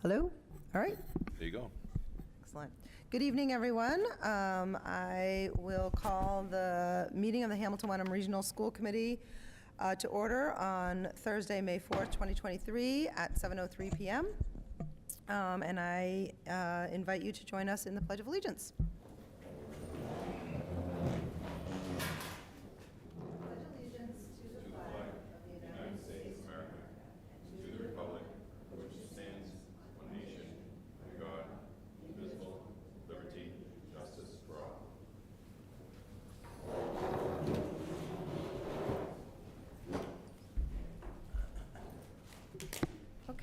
Hello? All right. There you go. Excellent. Good evening, everyone. I will call the meeting of the Hamilton Wenham Regional School Committee to order on Thursday, May 4th, 2023 at 7:03 p.m. And I invite you to join us in the Pledge of Allegiance.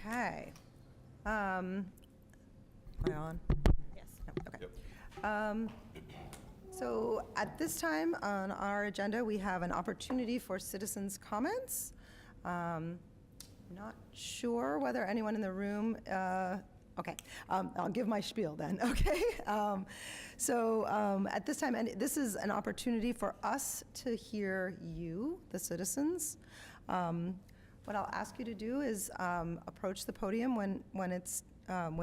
Okay. Am I on? Yes. No, okay. Yep. So at this time on our agenda, we have an opportunity for citizens' comments. Not sure whether anyone in the room, okay, I'll give my spiel then, okay? At this time, and this is an opportunity for us to hear you, the citizens. What I'll ask you to do is approach the podium when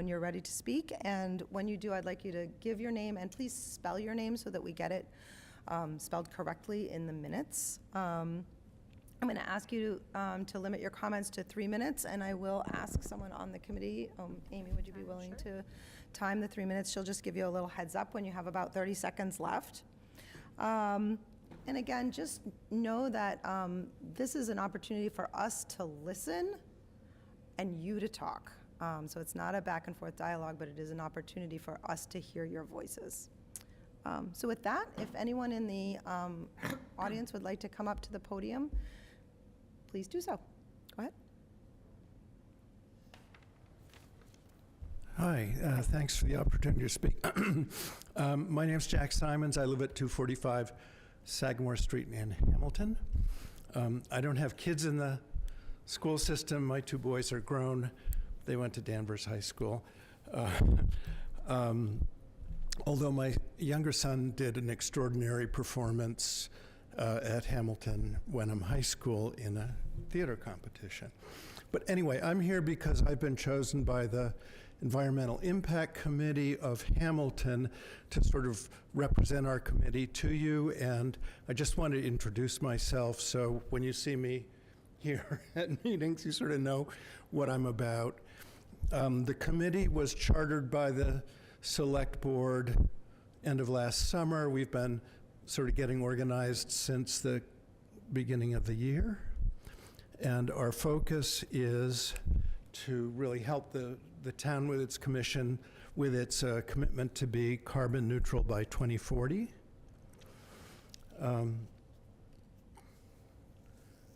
you're ready to speak, and when you do, I'd like you to give your name and please spell your name so that we get it spelled correctly in the minutes. I'm going to ask you to limit your comments to 3 minutes, and I will ask someone on the committee, Amy, would you be willing to time the 3 minutes? She'll just give you a little heads up when you have about 30 seconds left. And again, just know that this is an opportunity for us to listen and you to talk. So it's not a back and forth dialogue, but it is an opportunity for us to hear your voices. So with that, if anyone in the audience would like to come up to the podium, please do so. Go ahead. Hi, thanks for the opportunity to speak. My name's Jack Simons. I live at 245 Sagamore Street in Hamilton. I don't have kids in the school system. My 2 boys are grown. They went to Danvers High School. Although my younger son did an extraordinary performance at Hamilton Wenham High School in a theater competition. But anyway, I'm here because I've been chosen by the Environmental Impact Committee of Hamilton to sort of represent our committee to you, and I just want to introduce myself so when you see me here at meetings, you sort of know what I'm about. The committee was chartered by the Select Board end of last summer. We've been sort of getting organized since the beginning of the year, and our focus is to really help the town with its commission, with its commitment to be carbon neutral by 2040.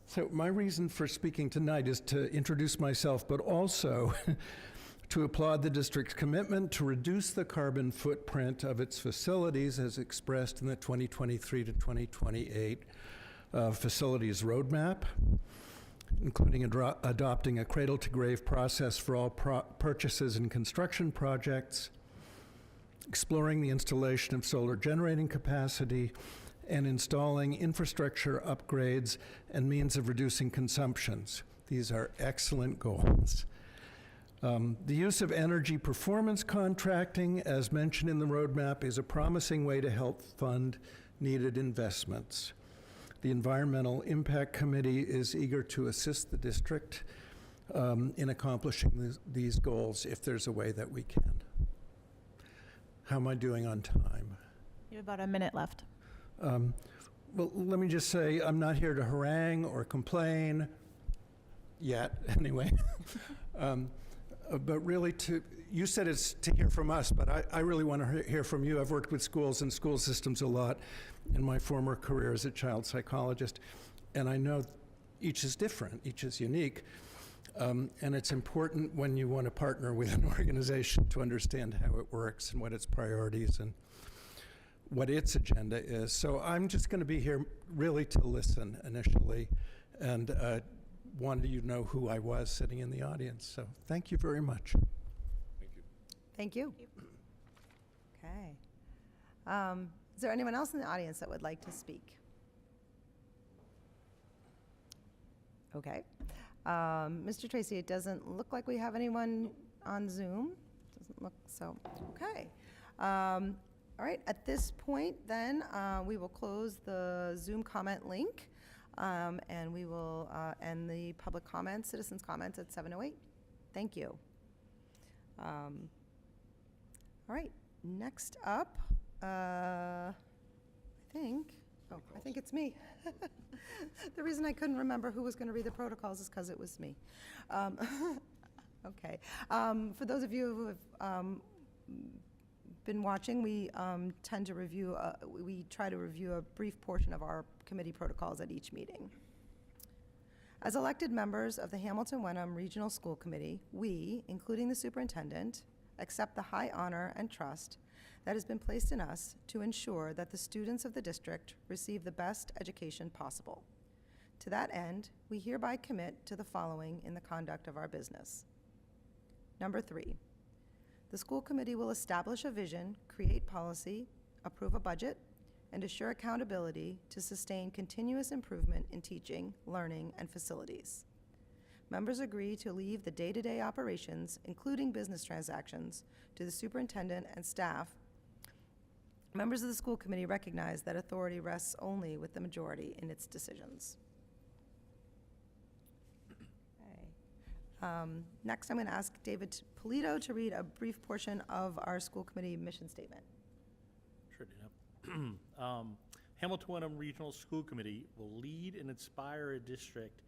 So my reason for speaking tonight is to introduce myself, but also to applaud the district's commitment to reduce the carbon footprint of its facilities as expressed in the 2023 to 2028 facilities roadmap, including adopting a cradle-to-grave process for all purchases and construction projects, exploring the installation of solar generating capacity, and installing infrastructure upgrades and means of reducing consumptions. These are excellent goals. The use of energy performance contracting, as mentioned in the roadmap, is a promising way to help fund needed investments. The Environmental Impact Committee is eager to assist the district in accomplishing these goals if there's a way that we can. How am I doing on time? You have about a minute left. Well, let me just say, I'm not here to harangue or complain, yet, anyway. But really, you said it's to hear from us, but I really want to hear from you. I've worked with schools and school systems a lot in my former career as a child psychologist, and I know each is different, each is unique, and it's important when you want to partner with an organization to understand how it works and what its priorities and what its agenda is. So I'm just going to be here really to listen initially, and wanted you to know who I was sitting in the audience. So thank you very much. Thank you. Thank you. Okay. Is there anyone else in the audience that would like to speak? Okay. Mr. Tracy, it doesn't look like we have anyone on Zoom? Doesn't look so. Okay. All right, at this point, then, we will close the Zoom comment link, and we will end the public comments, citizens' comments at 7:08. Thank you. All right, next up, I think it's me. The reason I couldn't remember who was going to read the protocols is because it was me. Okay. For those of you who have been watching, we tend to review, we try to review a brief portion of our committee protocols at each meeting. As elected members of the Hamilton-Wenham Regional School Committee, we, including the superintendent, accept the high honor and trust that has been placed in us to ensure that the students of the district receive the best education possible. To that end, we hereby commit to the following in the conduct of our business. Number 3, the school committee will establish a vision, create policy, approve a budget, and assure accountability to sustain continuous improvement in teaching, learning, and facilities. Members agree to leave the day-to-day operations, including business transactions, to the superintendent and staff. Members of the school committee recognize that authority rests only with the majority in its decisions. Okay. Next, I'm going to ask David Polito to read a brief portion of our school committee mission statement. Sure, Dana. Hamilton-Wenham Regional School Committee will lead and inspire a district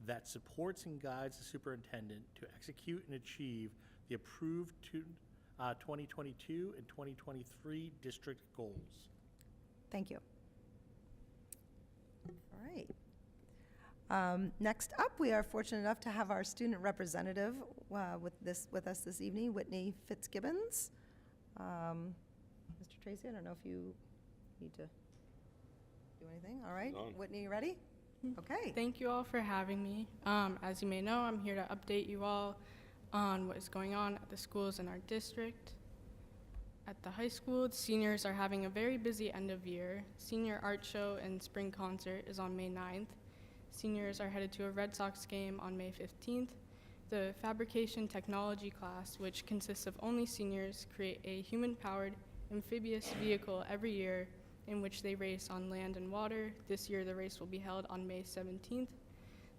that supports and guides the superintendent to execute and achieve the approved 2022 and 2023 district goals. Thank you. All right. Next up, we are fortunate enough to have our student representative with us this evening, Whitney Fitzgibbons. Mr. Tracy, I don't know if you need to do anything. All right, None. Whitney, you ready? Okay. Thank you all for having me. As you may know, I'm here to update you all on what is going on at the schools in our district. At the high school, the seniors are having a very busy end of year. Senior art show and spring concert is on May 9th. Seniors are headed to a Red Sox game on May 15th. The fabrication technology class, which consists of only seniors, create a human-powered amphibious vehicle every year in which they race on land and water. This year, the race will be held on May 17th.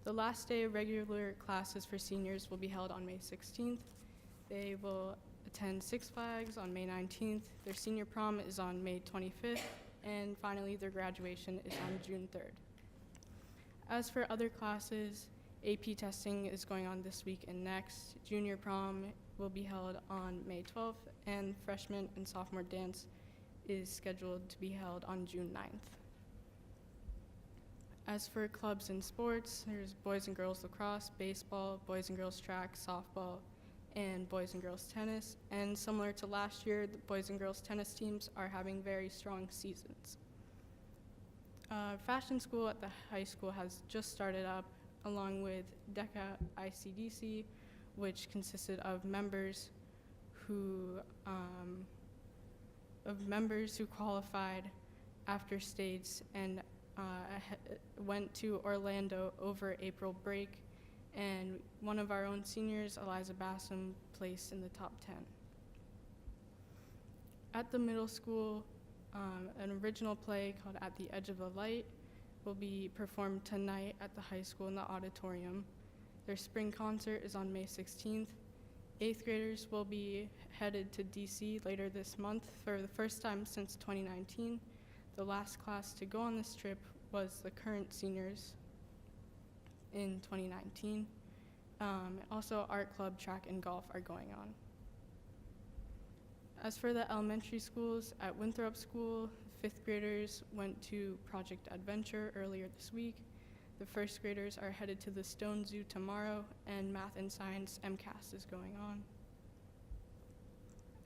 The last day of regular classes for seniors will be held on May 16th. They will attend Six Flags on May 19th. Their senior prom is on May 25th. And finally, their graduation is on June 3rd. As for other classes, AP testing is going on this week and next. Junior prom will be held on May 12th, and freshman and sophomore dance is scheduled to be held on June 9th. As for clubs and sports, there's boys and girls lacrosse, baseball, boys and girls track, softball, and boys and girls tennis. And similar to last year, the boys and girls tennis teams are having very strong seasons. Fashion school at the high school has just started up, along with DECA ICDC, which consisted of members who qualified after states and went to Orlando over April break, and one of our own seniors, Eliza Bassam, placed in the top 10. At the middle school, an original play called At the Edge of the Light will be performed tonight at the high school in the auditorium. Their spring concert is on May 16th. 8th graders will be headed to DC later this month for the first time since 2019. The last class to go on this trip was the current seniors in 2019. Also, art club, track, and golf are going on. As for the elementary schools, at Winthrop School, 5th graders went to Project Adventure earlier this week. The 1st graders are headed to the Stone Zoo tomorrow, and Math and Science MCAS is going on.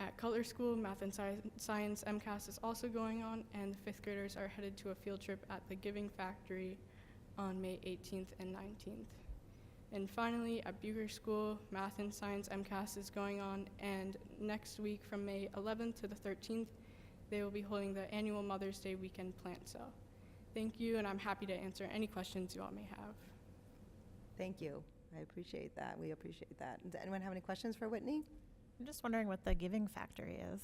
At Cutler School, Math and Science MCAS is also going on, and the 5th graders are headed to a field trip at the Giving Factory on May 18th and 19th. And finally, at Bucher School, Math and Science MCAS is going on, and next week from May 11th to the 13th, they will be holding the annual Mother's Day weekend plant sale. Thank you, and I'm happy to answer any questions you all may have. Thank you. I appreciate that. We appreciate that. Does anyone have any questions for Whitney? I'm just wondering what the Giving Factory is.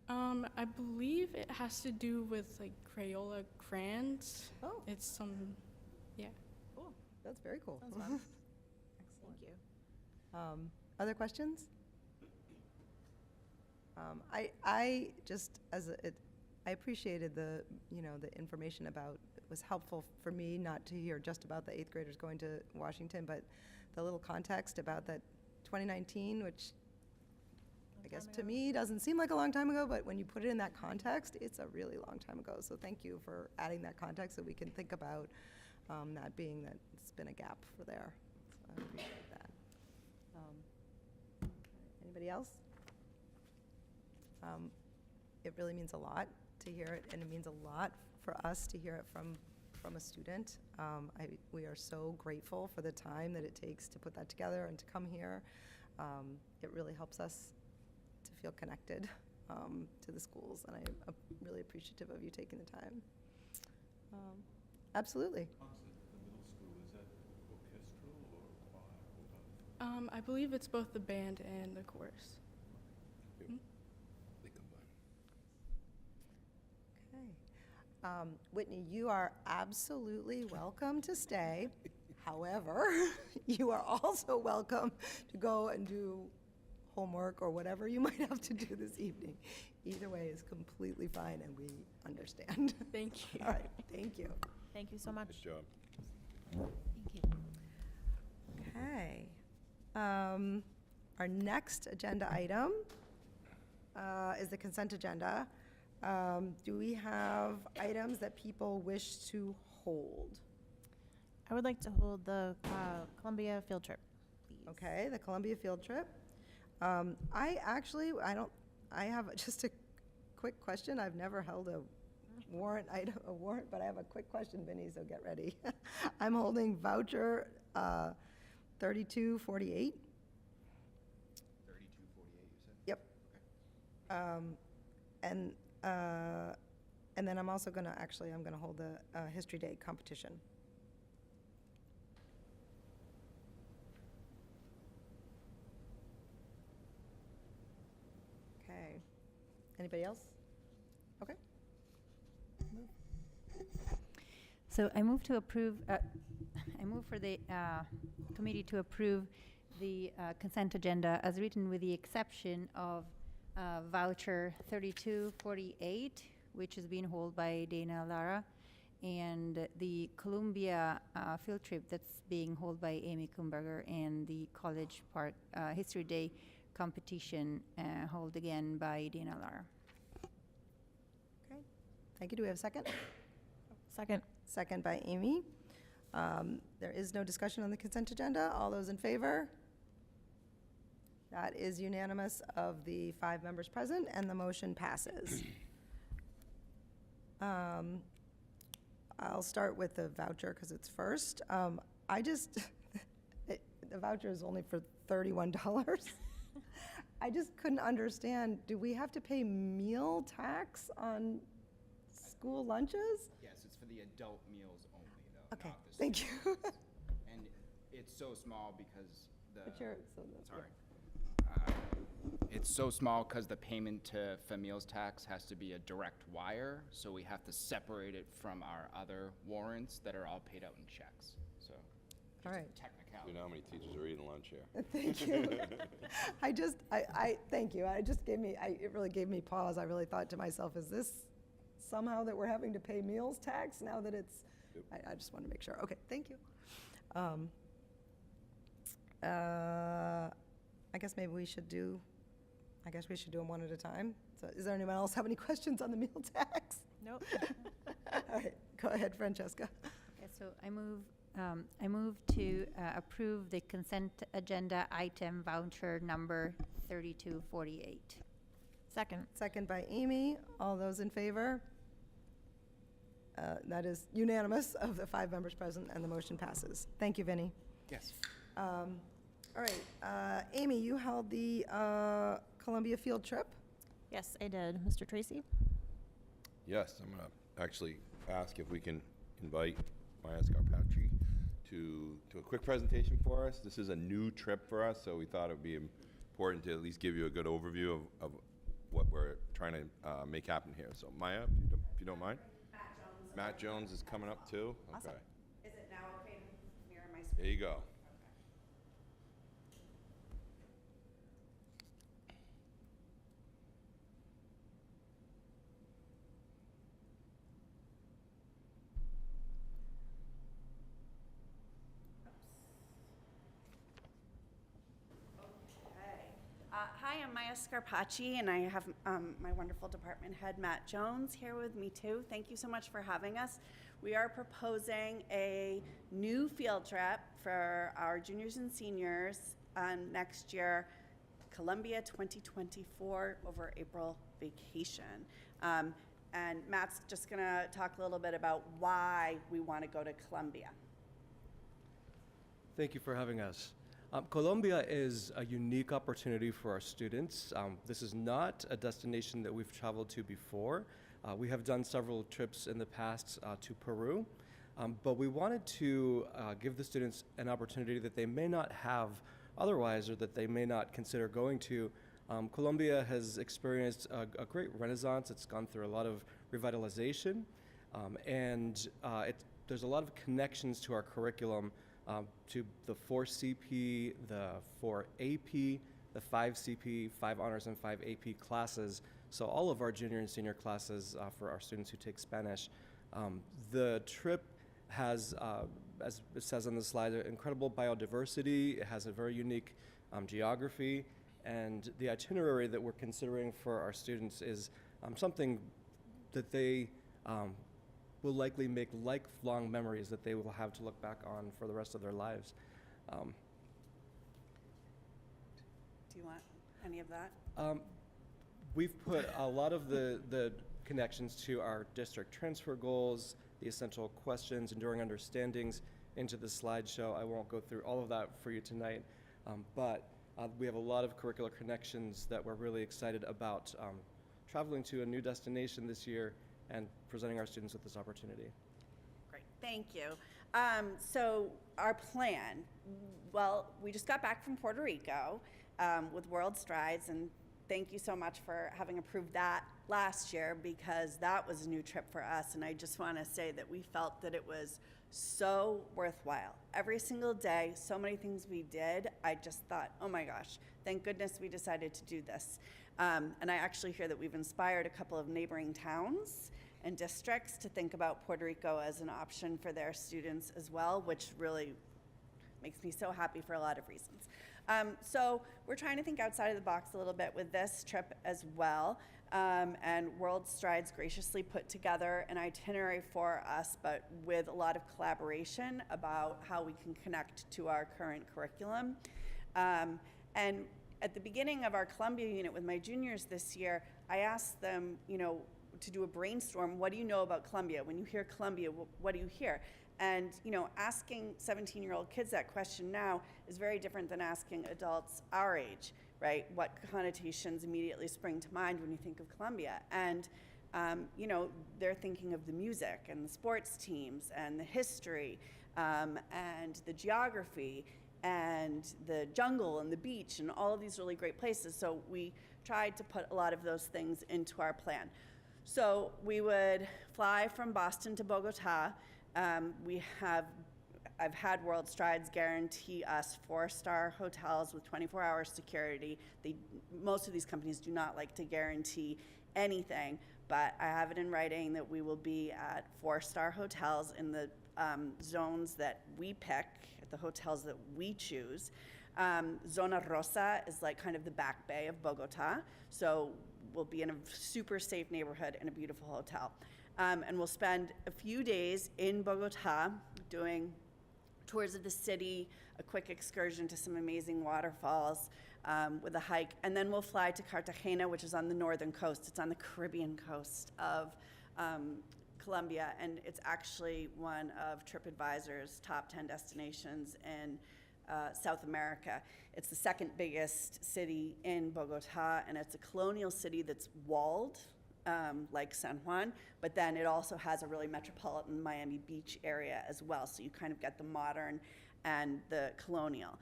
I believe it has to do with like Crayola crayons. Oh, It's some, yeah. Cool. that's very cool. Sounds fun. Thank you. Other questions? I just, I appreciated the information about, it was helpful for me not to hear just about the 8th graders going to Washington, but the little context about that 2019, which I guess to me doesn't seem like a long time ago, but when you put it in that context, it's a really long time ago. So thank you for adding that context so we can think about that being that it's been a gap for there. So I appreciate that. Anybody else? It really means a lot to hear it, and it means a lot for us to hear it from a student. We are so grateful for the time that it takes to put that together and to come here. It really helps us to feel connected to the schools, and I'm really appreciative of you taking the time. Absolutely. I believe it's both the band and the chorus. They combine. Okay. Whitney, you are absolutely welcome to stay. However, you are also welcome to go and do homework or whatever you might have to do this evening. Either way is completely fine, and we understand. Thank you. All right, thank you. Thank you so much. Good job. Thank you. Okay. Our next agenda item is the consent agenda. Do we have items that people wish to hold? I would like to hold the Columbia field trip, please. Okay, the Columbia field trip. I have just a quick question. I've never held a warrant, but I have a quick question, Vinny, so get ready. I'm holding voucher 3248. 3248, you said? Yep. And then I'm also gonna hold the History Day competition. Okay. Anybody else? Okay. So I move to approve, I move for the committee to approve the consent agenda as written with the exception of voucher 3248, which is being held by Dana Lara, and the Columbia field trip that's being held by Amy Kumberger, and the College Park History Day competition held again by Dana Lara. Okay. Thank you. Do we have a second? Second. Second by Amy. There is no discussion on the consent agenda. All those in favor? That is unanimous of the 5 members present, and the motion passes. I'll start with the voucher because it's first. The voucher is only for $31. I just couldn't understand, do we have to pay meal tax on school lunches? Yes, it's for the adult meals only, though. Okay, not the thank you. students. And it's so small because But you're- so that's- sorry. It's so small because the payment for meals tax has to be a direct wire, so we have to separate it from our other warrants that are all paid out in checks, so. All right. You Technicality. know how many teachers are eating lunch here? Thank you. Thank you. It really gave me pause. I really thought to myself, is this somehow that we're having to pay meals tax now that it's, Yep. I just want to make sure. Okay, thank you. I guess maybe we should do them one at a time. So is there anyone else have any questions on the meal tax? Nope. All right, go ahead, Francesca. Okay, so I move to approve the consent agenda item voucher number 3248. Second. Second by Amy. All those in favor? That is unanimous of the 5 members present, and the motion passes. Thank you, Vinny. Yes. All right, Amy, you held the Columbia field trip. Yes, I did. Mr. Tracy? Yes, I'm gonna actually ask if we can invite Maya Scarpacci to a quick presentation for us. This is a new trip for us, so we thought it would be important to at least give you a good overview of what we're trying to make happen here. So Maya, if you don't mind. Matt Jones is coming up too. Awesome. Okay. Is it now okay to mirror my screen? There you go. Okay. Hi, I'm Maya Scarpacci, and I have my wonderful department head, Matt Jones, here with me too. Thank you so much for having us. We are proposing a new field trip for our juniors and seniors next year, Columbia 2024 over April vacation. And Matt's just gonna talk a little bit about why we wanna go to Columbia. Thank you for having us. Colombia is a unique opportunity for our students. This is not a destination that we've traveled to before. We have done several trips in the past to Peru, but we wanted to give the students an opportunity that they may not have otherwise or that they may not consider going to. Colombia has experienced a great renaissance. It's gone through a lot of revitalization, and there's a lot of connections to our curriculum, to the 4 CP, the 4 AP, the 5 CP, 5 honors and 5 AP classes. So all of our junior and senior classes for our students who take Spanish. The trip has, as it says on the slide, incredible biodiversity. It has a very unique geography, and the itinerary that we're considering for our students is something that they will likely make lifelong memories that they will have to look back on for the rest of their lives. Do you want any of that? We've put a lot of the connections to our district transfer goals, the essential questions, enduring understandings into the slideshow. I won't go through all of that for you tonight, but we have a lot of curricular connections that we're really excited about traveling to a new destination this year and presenting our students with this opportunity. Great, thank you. So our plan, well, we just got back from Puerto Rico with World Strides, and thank you so much for having approved that last year, because that was a new trip for us, and I just want to say that we felt that it was so worthwhile. Every single day, so many things we did, I just thought, oh my gosh, thank goodness we decided to do this. And I actually hear that we've inspired a couple of neighboring towns and districts to think about Puerto Rico as an option for their students as well, which really makes me so happy for a lot of reasons. So we're trying to think outside of the box a little bit with this trip as well. And World Strides graciously put together an itinerary for us, but with a lot of collaboration about how we can connect to our current curriculum. And at the beginning of our Columbia unit with my juniors this year, I asked them, to do a brainstorm. What do you know about Columbia? When you hear Columbia, what do you hear? And, asking 17-year-old kids that question now is very different than asking adults our age, right? What connotations immediately spring to mind when you think of Columbia? And, they're thinking of the music and the sports teams and the history and the geography and the jungle and the beach and all of these really great places. So we tried to put a lot of those things into our plan. So we would fly from Boston to Bogota. I've had World Strides guarantee us 4-star hotels with 24-hour security. Most of these companies do not like to guarantee anything, but I have it in writing that we will be at 4-star hotels in the zones that we pick, at the hotels that we choose. Zona Rosa is like kind of the back bay of Bogota, so we'll be in a super safe neighborhood in a beautiful hotel. And we'll spend a few days in Bogota doing tours of the city, a quick excursion to some amazing waterfalls with a hike, and then we'll fly to Cartagena, which is on the northern coast. It's on the Caribbean coast of Colombia, and it's actually one of TripAdvisor's top 10 destinations in South America. It's the second biggest city in Bogota, and it's a colonial city that's walled like San Juan, but then it also has a really metropolitan Miami Beach area as well. So you kind of get the modern and the colonial.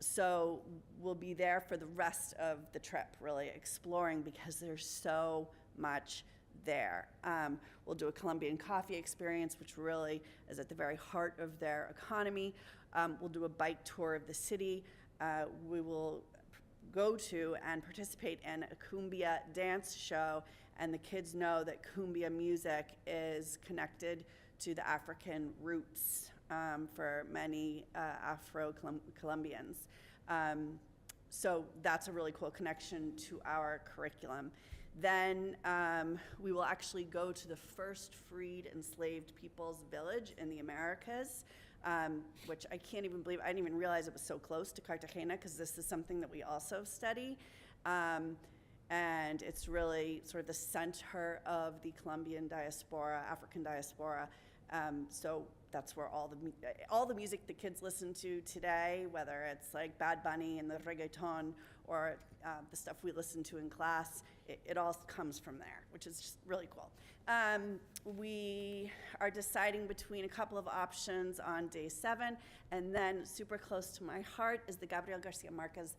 So we'll be there for the rest of the trip, really exploring, because there's so much there. We'll do a Colombian coffee experience, which really is at the very heart of their economy. We'll do a bike tour of the city. We will go to and participate in a cumbia dance show, and the kids know that cumbia music is connected to the African roots for many Afro-Colombians. So that's a really cool connection to our curriculum. Then we will actually go to the first freed enslaved people's village in the Americas, which I can't even believe, I didn't even realize it was so close to Cartagena, because this is something that we also study. And it's really sort of the center of the Colombian diaspora, African diaspora. So that's where all the music the kids listen to today, whether it's like Bad Bunny and the reggaeton, or the stuff we listen to in class, it all comes from there, which is just really cool. We are deciding between a couple of options on day 7, and then super close to my heart is the Gabriel Garcia Marquez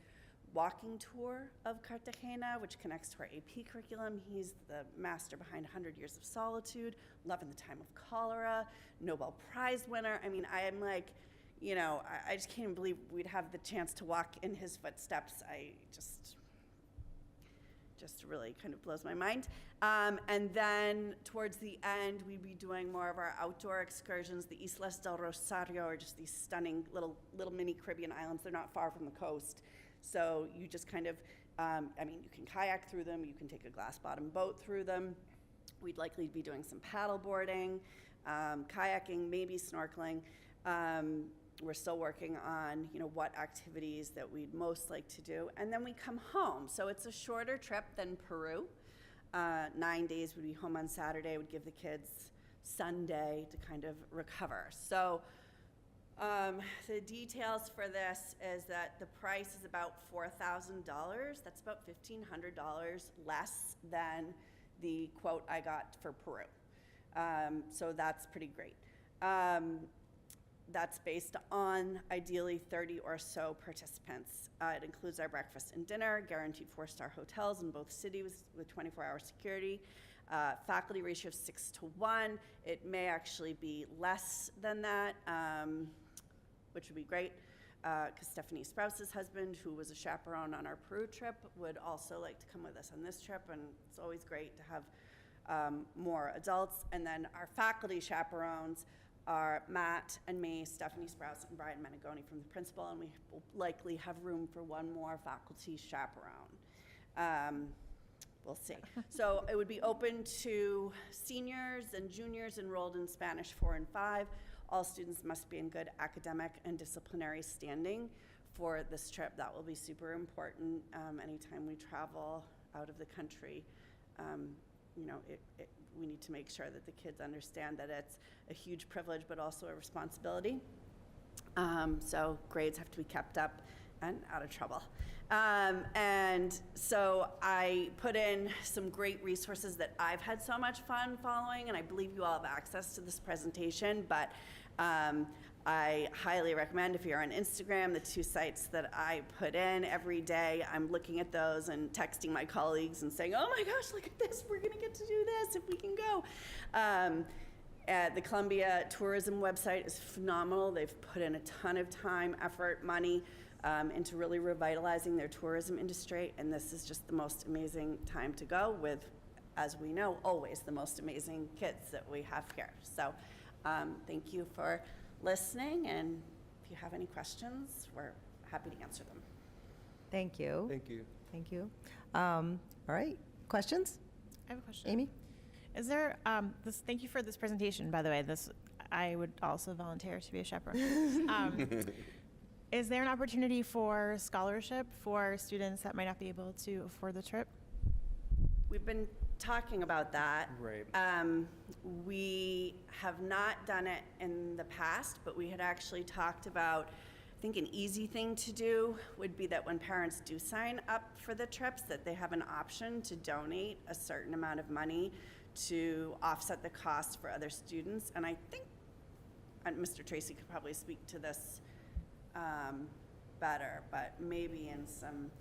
walking tour of Cartagena, which connects to our AP curriculum. He's the master behind 100 Years of Solitude, Love in the Time of Cholera, Nobel Prize winner. I mean, I am like, you know, I just can't even believe we'd have the chance to walk in his footsteps. I just really kind of blows my mind. And then towards the end, we'd be doing more of our outdoor excursions. The Islas del Rosario are just these stunning little mini Caribbean islands. They're not far from the coast. So you just kind of, I mean, you can kayak through them, you can take a glass bottom boat through them. We'd likely be doing some paddle boarding, kayaking, maybe snorkeling. We're still working on, you know, what activities that we'd most like to do. And then we come home. So it's a shorter trip than Peru. 9 days, we'd be home on Saturday, would give the kids Sunday to kind of recover. So the details for this is that the price is about $4,000. That's about $1,500 less than the quote I got for Peru. So that's pretty great. That's based on ideally 30 or so participants. It includes our breakfast and dinner, guaranteed 4-star hotels in both cities with 24-hour security. Faculty ratio of 6-to-1. It may actually be less than that, which would be great, because Stephanie Sprouse's husband, who was a chaperone on our Peru trip, would also like to come with us on this trip, and it's always great to have more adults. And then our faculty chaperones are Matt and me, Stephanie Sprouse, and Brian Menegoni from the principal, and we will likely have room for one more faculty chaperone. We'll see. So it would be open to seniors and juniors enrolled in Spanish 4 and 5. All students must be in good academic and disciplinary standing for this trip. That will be super important anytime we travel out of the country. You know, we need to make sure that the kids understand that it's a huge privilege, but also a responsibility. So grades have to be kept up and out of trouble. And so I put in some great resources that I've had so much fun following, and I believe you all have access to this presentation, but I highly recommend, if you're on Instagram, the 2 sites that I put in every day. I'm looking at those and texting my colleagues and saying, oh my gosh, look at this, we're gonna get to do this if we can go. The Columbia tourism website is phenomenal. They've put in a ton of time, effort, money into really revitalizing their tourism industry, and this is just the most amazing time to go with, as we know, always the most amazing kids that we have here. So thank you for listening, and if you have any questions, we're happy to answer them. Thank you. Thank you. Thank you. All right, questions? I have a question. Amy? Is there, thank you for this presentation, by the way. I would also volunteer to be a chaperone. Is there an opportunity for scholarship for students that might not be able to afford the trip? We've been talking about that. Right. We have not done it in the past, but we had actually talked about think an easy thing to do would be that when parents do sign up for the trips, that they have an option to donate a certain amount of money to offset the cost for other students. And I think, and Mr. Tracy could probably speak to this better, but maybe in some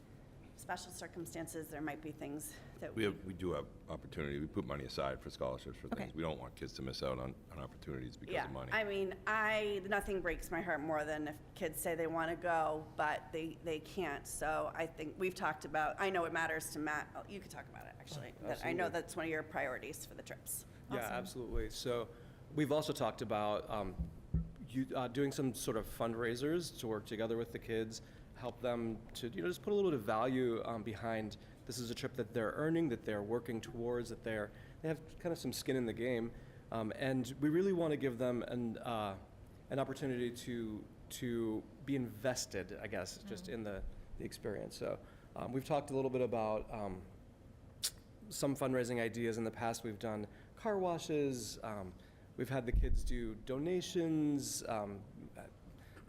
special circumstances, there might be things that We do have opportunity. We put money aside for scholarships for things. We don't want kids to miss out on opportunities because yeah, of money. I mean, nothing breaks my heart more than if kids say they want to go, but they can't. So I think we've talked about, I know it matters to Matt. Oh, you could talk about it, actually. That I know Absolutely. that's one of your priorities for the trips. Yeah, absolutely. So we've also talked about doing some sort of fundraisers to work together with the kids, help them to just put a little bit of value behind this is a trip that they're earning, that they're working towards, that they have kind of some skin in the game, and we really want to give them an opportunity to be invested, I guess, just in the experience. So we've talked a little bit about some fundraising ideas in the past. We've done car washes. We've had the kids do donations,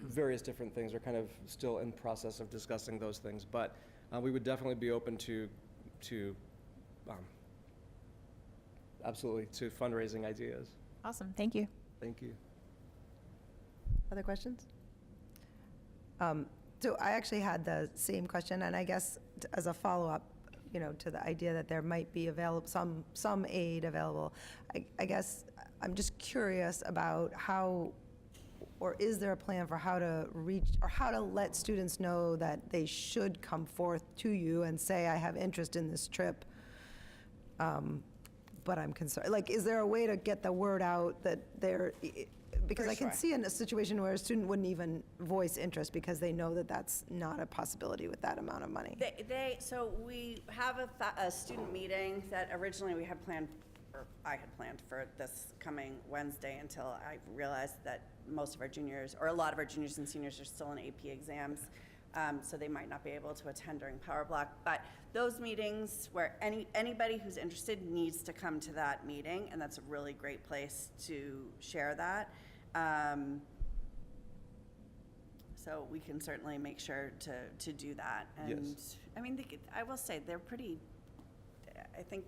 various different things. We're kind of still in process of discussing those things, but we would definitely be open to absolutely to fundraising ideas. Awesome, thank you. Thank you. Other questions? So I actually had the same question, and I guess as a follow-up, to the idea that there might be some aid available, I guess I'm just curious about how, or is there a plan for how to reach, or how to let students know that they should come forth to you and say, I have interest in this trip, but I'm concerned? Like, is there a way to get the word out that they're, because For I can sure. see in a situation where a student wouldn't even voice interest because they know that that's not a possibility with that amount of money. So we have a student meeting that originally we had planned, or I had planned for this coming Wednesday, until I realized that most of our juniors, or a lot of our juniors and seniors, are still in AP exams, so they might not be able to attend during Power Block. But those meetings where anybody who's interested needs to come to that meeting, and that's a really great place to share that. So we can certainly make sure to do that. And Yes. I mean, I will say they're pretty, I think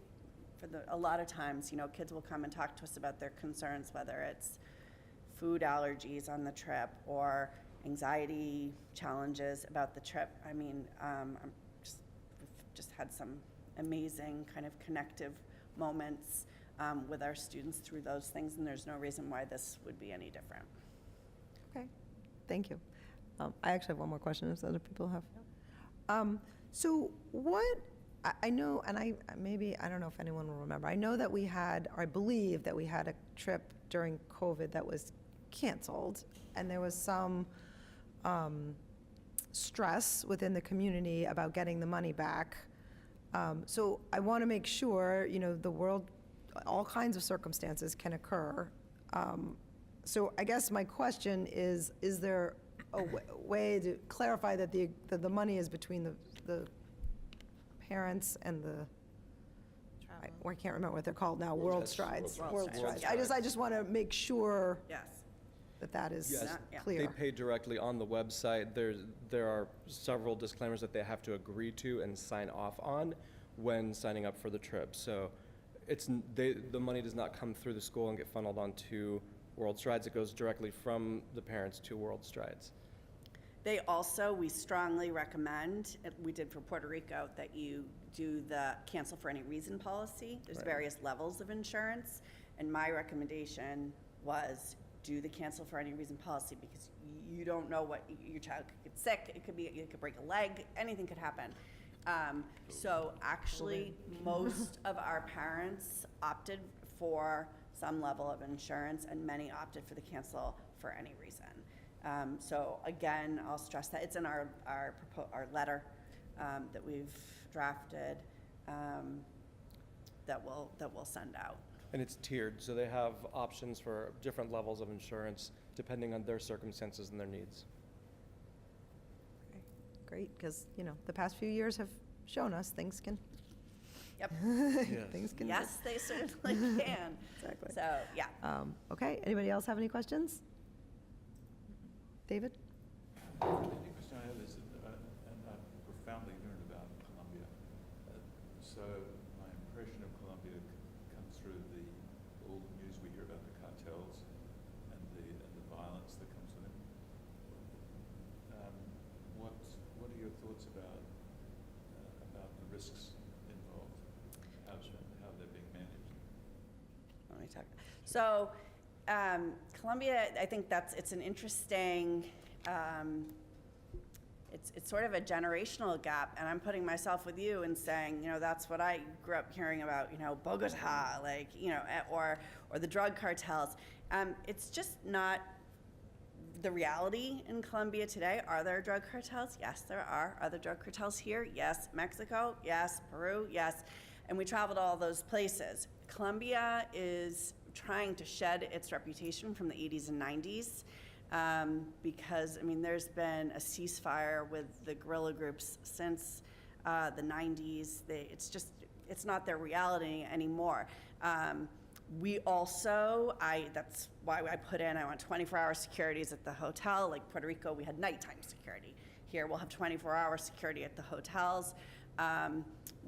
a lot of times, kids will come and talk to us about their concerns, whether it's food allergies on the trip or anxiety challenges about the trip. I mean, we've just had some amazing kind of connective moments with our students through those things, and there's no reason why this would be any different. Okay, thank you. I actually have one more question if other people have. So what, I know, and I don't know if anyone will remember, I know that we had, or I believe that we had a trip during COVID that was canceled, and there was some stress within the community about getting the money back. So I want to make sure, the world, all kinds of circumstances can occur. So I guess my question is there a way to clarify that the money is between the parents and the, I can't remember what they're called now, World Strides. World Strides. I just want to make sure Yes. that is Yes, Yeah. clear. they pay directly on the website. There are several disclaimers that they have to agree to and sign off on when signing up for the trip. So the money does not come through the school and get funneled onto World Strides. It goes directly from the parents to World Strides. We strongly recommend, we did for Puerto Rico, that you do the cancel for any reason policy. There's Right. various levels of insurance, and my recommendation was do the cancel for any reason policy, because you don't know what, your child could get sick, you could break a leg, anything could happen. So actually, most of our parents opted for some level of insurance, and many opted for the cancel for any reason. So again, I'll stress that it's in our letter that we've drafted that we'll send out. And it's tiered, so they have options for different levels of insurance depending on their circumstances and their needs. Great, because, the past few years have shown us things can, Yep. things can. Yes, they certainly can. Exactly. So, yeah. Okay, anybody else have any questions? David? The question I have is, and I profoundly learned about Colombia. So my impression of Colombia comes through all the news we hear about the cartels and the violence that comes with it. What are your thoughts about the risks involved? How they're being managed? Let me talk. So, Colombia, I think it's an interesting, it's sort of a generational gap, and I'm putting myself with you and saying, that's what I grew up hearing about, Bogota, like, or the drug cartels. It's just not the reality in Colombia today. Are there drug cartels? Yes, there are. Are there drug cartels here? Yes. Mexico? Yes. Peru? Yes. And we traveled all those places. Colombia is trying to shed its reputation from the 80s and 90s because, there's been a ceasefire with the guerrilla groups since the 90s. It's not their reality anymore. We also, that's why I put in, I want 24-hour securities at the hotel. Like Puerto Rico, we had nighttime security. Here, we'll have 24-hour security at the hotels.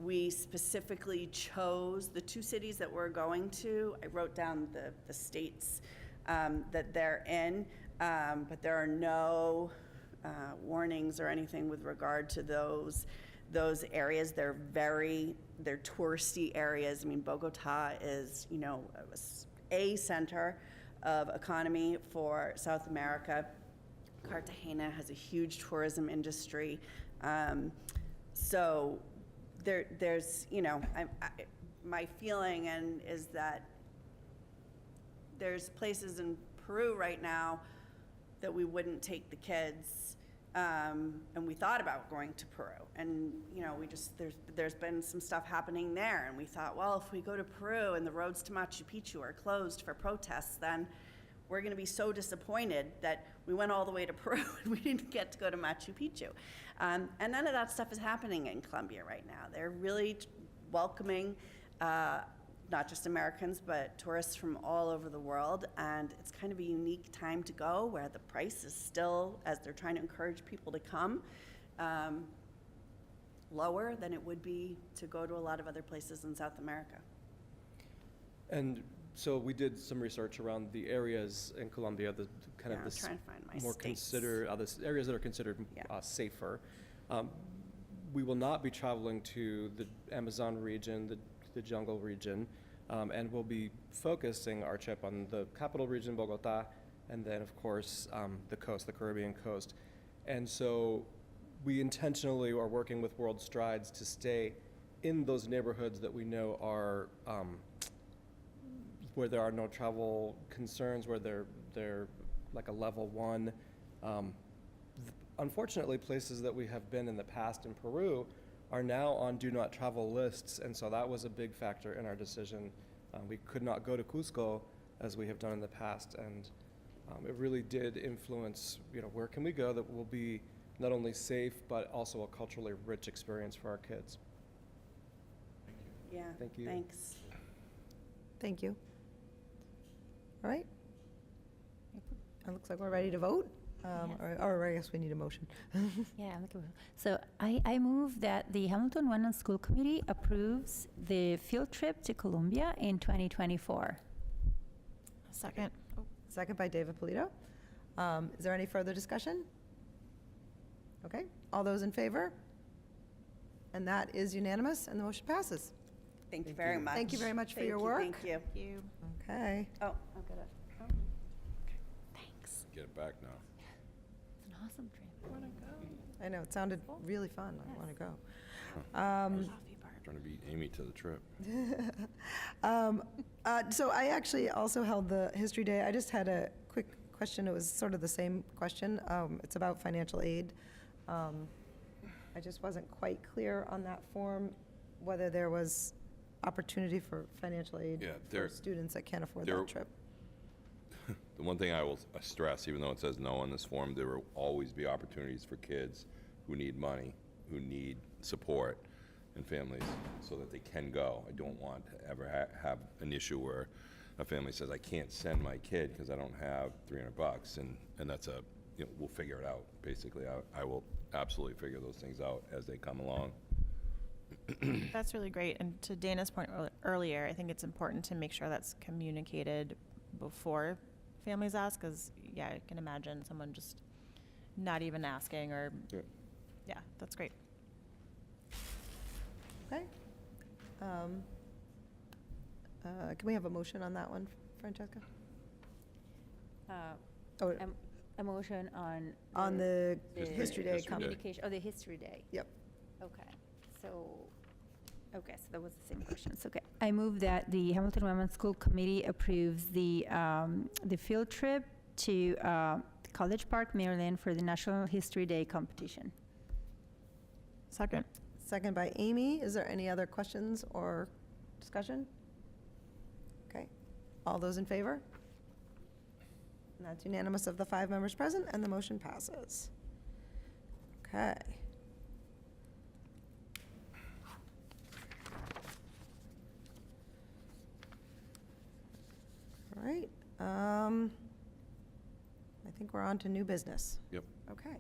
We specifically chose the 2 cities that we're going to. I wrote down the states that they're in, but there are no warnings or anything with regard to those areas. They're touristy areas. Bogota is, a center of economy for South America. Cartagena has a huge tourism industry. So there's, my feeling is that there's places in Peru right now that we wouldn't take the kids, and we thought about going to Peru, and there's been some stuff happening there, and we thought, well, if we go to Peru and the roads to Machu Picchu are closed for protests, then we're going to be so disappointed that we went all the way to Peru and we didn't get to go to Machu Picchu. And none of that stuff is happening in Colombia right now. They're really welcoming not just Americans, but tourists from all over the world. And it's kind of a unique time to go where the price is still, as they're trying to encourage people to come, lower than it would be to go to a lot of other places in South America. And so we did some research around the areas in Colombia, the kind of I'm this trying to find my more states. considered, the areas that are considered safer. We will not be traveling to the Amazon region, the jungle region, and we'll be focusing our trip on the capital region, Bogota, and then of course the coast, the Caribbean coast. And so we intentionally are working with World Strides to stay in those neighborhoods that we know are where there are no travel concerns, where they're like a level 1. Unfortunately, places that we have been in the past in Peru are now on do not travel lists, and so that was a big factor in our decision. We could not go to Cusco as we have done in the past, and it really did influence, where can we go that will be not only safe, but also a culturally rich experience for our kids. Yeah, Thank you. Thanks. Thank you. All right. It looks like we're ready to vote. Or I guess we need a motion. Yeah, I'm looking for. So I move that the Hamilton Wenham School Committee approves the field trip to Colombia in 2024. Second. Second by David Polito. Is there any further discussion? Okay, all those in favor? And that is unanimous, and the motion passes. Thank you very much. Thank you very much for your work. Thank you. Okay. Oh, I've got it. Oh. Thanks. Get it back now. It's an awesome trip. I know, it sounded really fun. I want to go. Trying to beat Amy to the trip. So I actually also held the History Day. I just had a quick question. It was sort of the same question. It's about financial aid. I just wasn't quite clear on that form whether there was opportunity for financial aid Yeah, for there- students that can't afford there- that trip. The one thing I will stress, even though it says no on this form, there will always be opportunities for kids who need money, who need support, and families so that they can go. I don't want to ever have an issue where a family says, I can't send my kid because I don't have $300, and that's a we'll figure it out, basically. I will absolutely figure those things out as they come along. That's really great. And to Dana's point earlier, I think it's important to make sure that's communicated before families ask, because, yeah, I can imagine someone just not even asking or, yeah, that's great. Okay. Can we have a motion on that one, Francesca? Oh, A motion on. on the History- History Day. History Day. Communication, oh, the History Day. Yep. Okay, so that was the same question. So, okay, I move that the Hamilton Women's School Committee approves the field trip to College Park, Maryland for the National History Day competition. Second. Second by Amy. Is there any other questions or discussion? Okay. All those in favor? And that's unanimous of the 5 members present, and the motion passes. Okay. All right. I think we're on to new business. Yep. Okay.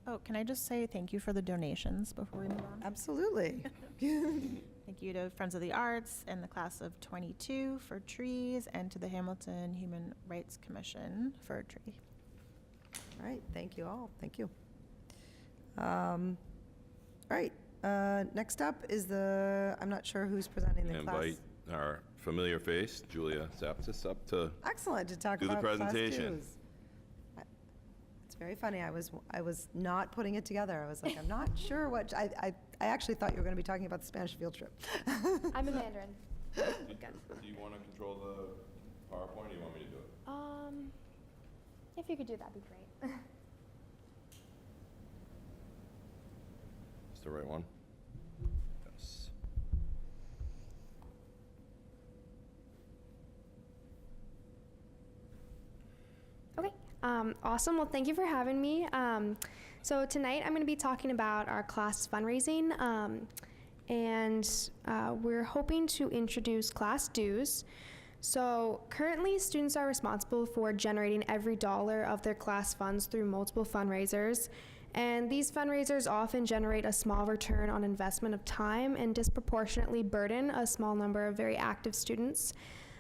Oh, can I just say thank you for the donations before we move on? Absolutely. Thank you to Friends of the Arts and the class of 22 for trees, and to the Hamilton Human Rights Commission for a tree. All right, thank you all, thank you. All right, next up is I'm not sure who's presenting the class. Invite our familiar face, Julia Zaptis, up to Excellent, to talk do the about class presentation. twos. It's very funny, I was not putting it together. I was like, I'm not sure what, I actually thought you were going to be talking about the Spanish field trip. I'm a Mandarin. Do you want to control the PowerPoint, or do you want me to do it? If you could do that'd be great. It's the right one? Yes. Okay. Awesome. Well, thank you for having me. So tonight I'm going to be talking about our class fundraising, and we're hoping to introduce class dues. So currently, students are responsible for generating every dollar of their class funds through multiple fundraisers. And these fundraisers often generate a small return on investment of time and disproportionately burden a small number of very active students.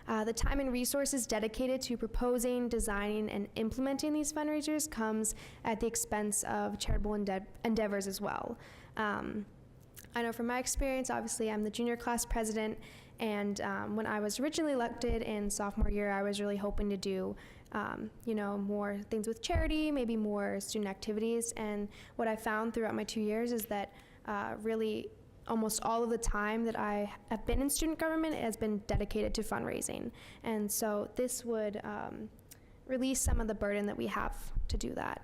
The time and resources dedicated to proposing, designing, and implementing these fundraisers comes at the expense of charitable endeavors as well. I know from my experience, obviously I'm the junior class president, and when I was originally elected in sophomore year, I was really hoping to do more things with charity, maybe more student activities. And what I found throughout my 2 years is that really almost all of the time that I have been in student government has been dedicated to fundraising. And so this would release some of the burden that we have to do that.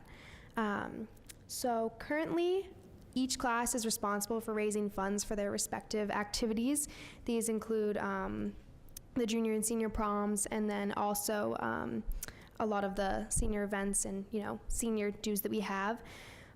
So currently, each class is responsible for raising funds for their respective activities. These include the junior and senior proms, and then also a lot of the senior events and senior dues that we have.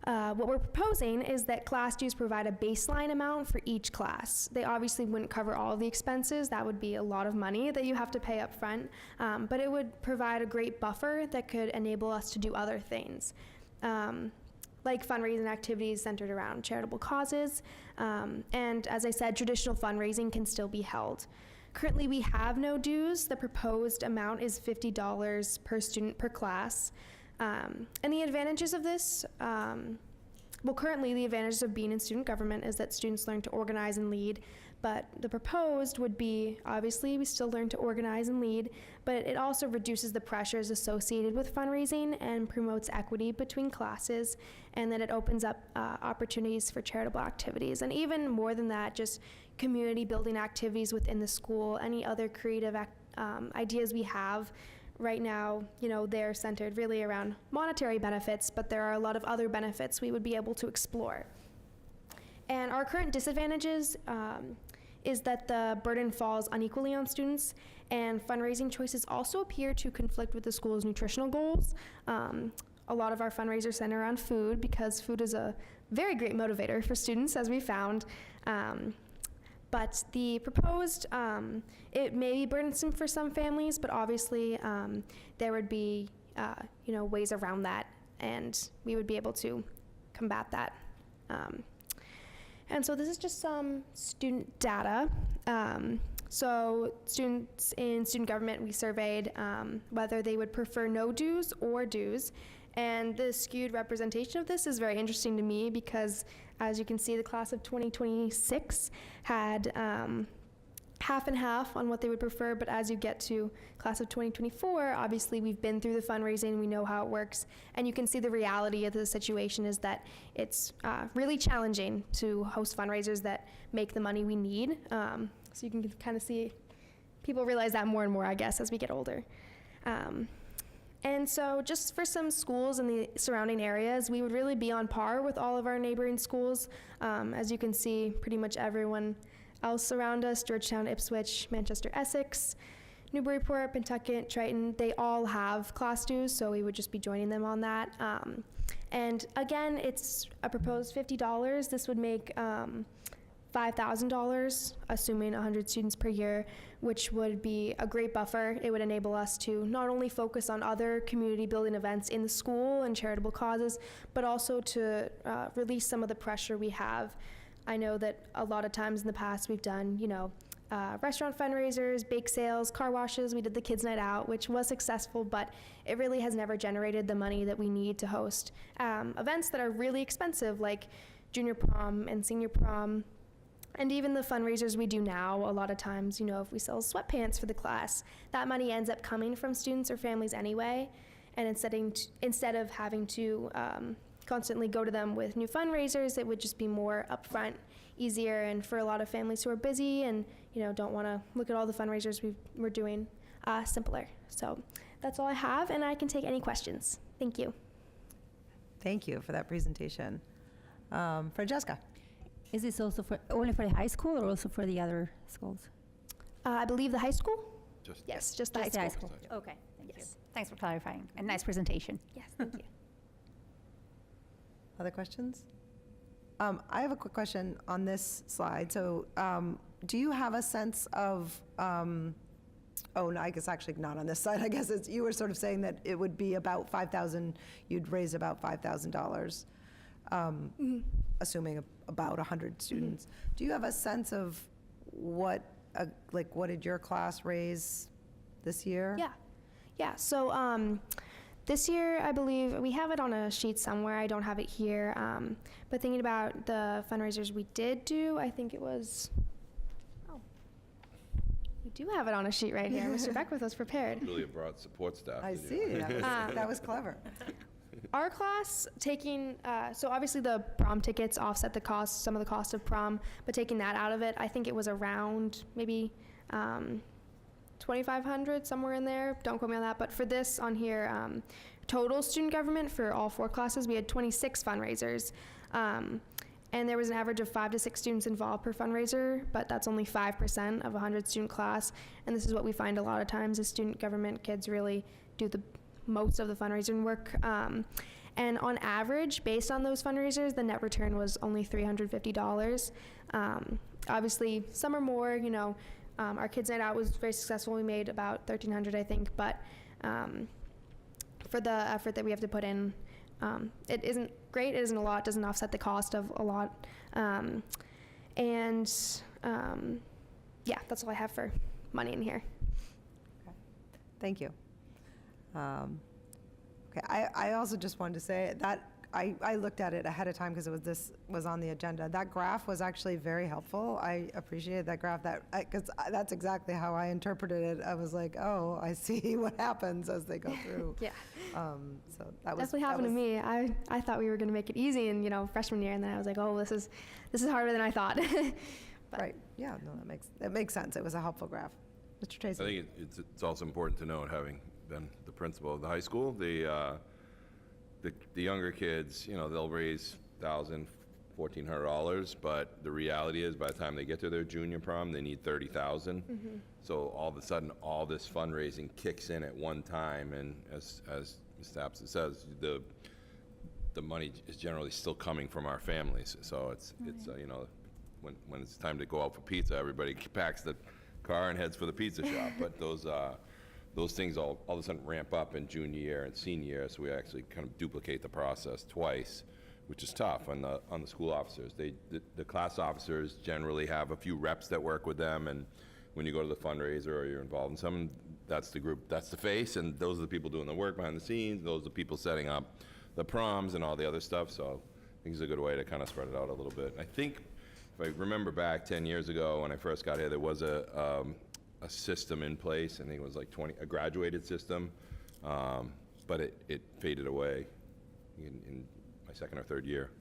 What we're proposing is that class dues provide a baseline amount for each class. They obviously wouldn't cover all of the expenses. That would be a lot of money that you have to pay up front, but it would provide a great buffer that could enable us to do other things, like fundraising activities centered around charitable causes. And as I said, traditional fundraising can still be held. Currently, we have no dues. The proposed amount is $50 per student per class. And the advantages of this, currently the advantages of being in student government is that students learn to organize and lead, but the proposed would be, obviously, we still learn to organize and lead, but it also reduces the pressures associated with fundraising and promotes equity between classes, and then it opens up opportunities for charitable activities. And even more than that, just community building activities within the school, any other creative ideas we have. Right now, they're centered really around monetary benefits, but there are a lot of other benefits we would be able to explore. And our current disadvantages is that the burden falls unequally on students, and fundraising choices also appear to conflict with the school's nutritional goals. A lot of our fundraisers center around food, because food is a very great motivator for students, as we found. But the proposed, it may be burdensome for some families, but obviously there would be ways around that, and we would be able to combat that. And so this is just some student data. So students in student government, we surveyed whether they would prefer no dues or dues. And the skewed representation of this is very interesting to me because, as you can see, the class of 2026 had half and half on what they would prefer, but as you get to class of 2024, obviously we've been through the fundraising, we know how it works, and you can see the reality of the situation is that it's really challenging to host fundraisers that make the money we need. So you can kind of see people realize that more and more, I guess, as we get older. And so just for some schools in the surrounding areas, we would really be on par with all of our neighboring schools. As you can see, pretty much everyone else around us, Georgetown, Ipswich, Manchester, Essex, Newburyport, Pentucket, Triton, they all have class dues, so we would just be joining them on that. And again, it's a proposed $50. This would make $5,000, assuming 100 students per year, which would be a great buffer. It would enable us to not only focus on other community building events in the school and charitable causes, but also to release some of the pressure we have. I know that a lot of times in the past we've done, restaurant fundraisers, bake sales, car washes. We did the Kids Night Out, which was successful, but it really has never generated the money that we need to host events that are really expensive, like junior prom and senior prom. And even the fundraisers we do now, a lot of times, if we sell sweatpants for the class, that money ends up coming from students or families anyway. And instead of having to constantly go to them with new fundraisers, it would just be more upfront, easier, and for a lot of families who are busy and don't want to look at all the fundraisers we're doing, simpler. So that's all I have, and I can take any questions. Thank you. Thank you for that presentation. Francesca. Is this also only for the high school or also for the other schools? I believe the high school? Just Just the high school. Okay, thank you. Yes. Thanks for clarifying. And nice presentation. Yes, thank you. Other questions? I have a quick question on this slide. So do you have a sense of, oh, no, I guess actually not on this slide. I guess you were sort of saying that it would be about $5,000, you'd raise about $5,000, assuming about 100 students. Do you have a sense of what did your class raise this year? Yeah. So this year, I believe, we have it on a sheet somewhere. I don't have it here. But thinking about the fundraisers we did do, I think it was, we do have it on a sheet right here. Mr. Beckwith was prepared. Really a broad support staff. I didn't see. you? That was clever. Our class taking, so obviously the prom tickets offset the cost, some of the cost of prom, but taking that out of it, I think it was around maybe 2,500, somewhere in there. Don't quote me on that. But for this on here, total student government for all 4 classes, we had 26 fundraisers. And there was an average of 5 to 6 students involved per fundraiser, but that's only 5% of a 100 student class. And this is what we find a lot of times is student government kids really do the most of the fundraising work. And on average, based on those fundraisers, the net return was only $350. Obviously, some are more, our Kids Night Out was very successful. We made about $1,300, I think, but for the effort that we have to put in, it isn't great, it isn't a lot, it doesn't offset the cost of a lot. Yeah, that's all I have for money in here. Thank you. Okay, I also just wanted to say that I looked at it ahead of time because this was on the agenda. That graph was actually very helpful. I appreciated that graph because that's exactly how I interpreted it. I was like, oh, I see what happens as they go through. Yeah. So that was definitely happened to me. I thought we were going to make it easy in freshman year, and then I was like, oh, this is harder than I thought. Right. Yeah. No, that makes sense. It was a helpful graph. Mr. Tracy. I think it's also important to note, having been the principal of the high school, the younger kids, they'll raise $1,000, $1,400, but the reality is by the time they get to their junior prom, they need $30,000. So all of a sudden, all this fundraising kicks in at one time, and as Ms. Stapson says, the money is generally still coming from our families. So it's when it's time to go out for pizza, everybody packs the car and heads for the pizza shop. But those those things all of a sudden ramp up in junior year and senior year, so we actually kind of duplicate the process twice, which is tough on the school officers. The class officers generally have a few reps that work with them, and when you go to the fundraiser or you're involved in something, that's the group, that's the face, and those are the people doing the work behind the scenes, those are the people setting up the proms and all the other stuff, so I think it's a good way to kind of spread it out a little bit. I think, if I remember back 10 years ago when I first got here, there was a system in place. I think it was like a graduated system, but it faded away in my second or third year.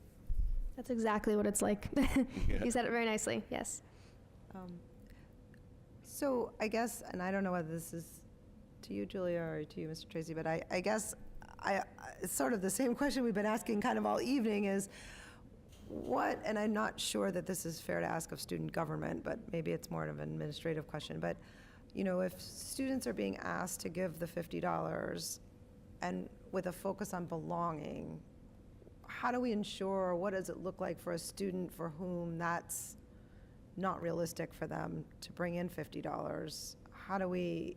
That's exactly what it's like. You said it very nicely, yes. So I guess, and I don't know whether this is to you, Julia, or to you, Mr. Tracy, but I guess it's sort of the same question we've been asking kind of all evening is, what, and I'm not sure that this is fair to ask of student government, but maybe it's more of an administrative question, but, you know, if students are being asked to give the $50 and with a focus on belonging, how do we ensure, what does it look like for a student for whom that's not realistic for them to bring in $50? How do we,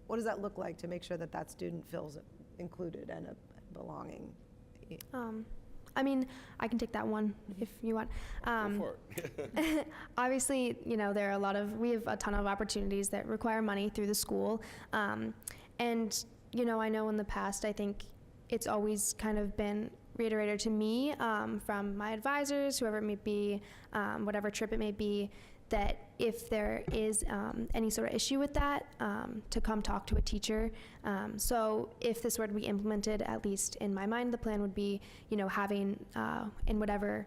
what does that look like to make sure that that student feels included and belonging? I mean, I can take that one if you want. Go for it. Obviously, you know, we have a ton of opportunities that require money through the school. And, you know, I know in the past, I think it's always kind of been reiterated to me from my advisors, whoever it may be, whatever trip it may be, that if there is any sort of issue with that, to come talk to a teacher. So if this were to be implemented, at least in my mind, the plan would be, you know, having in whatever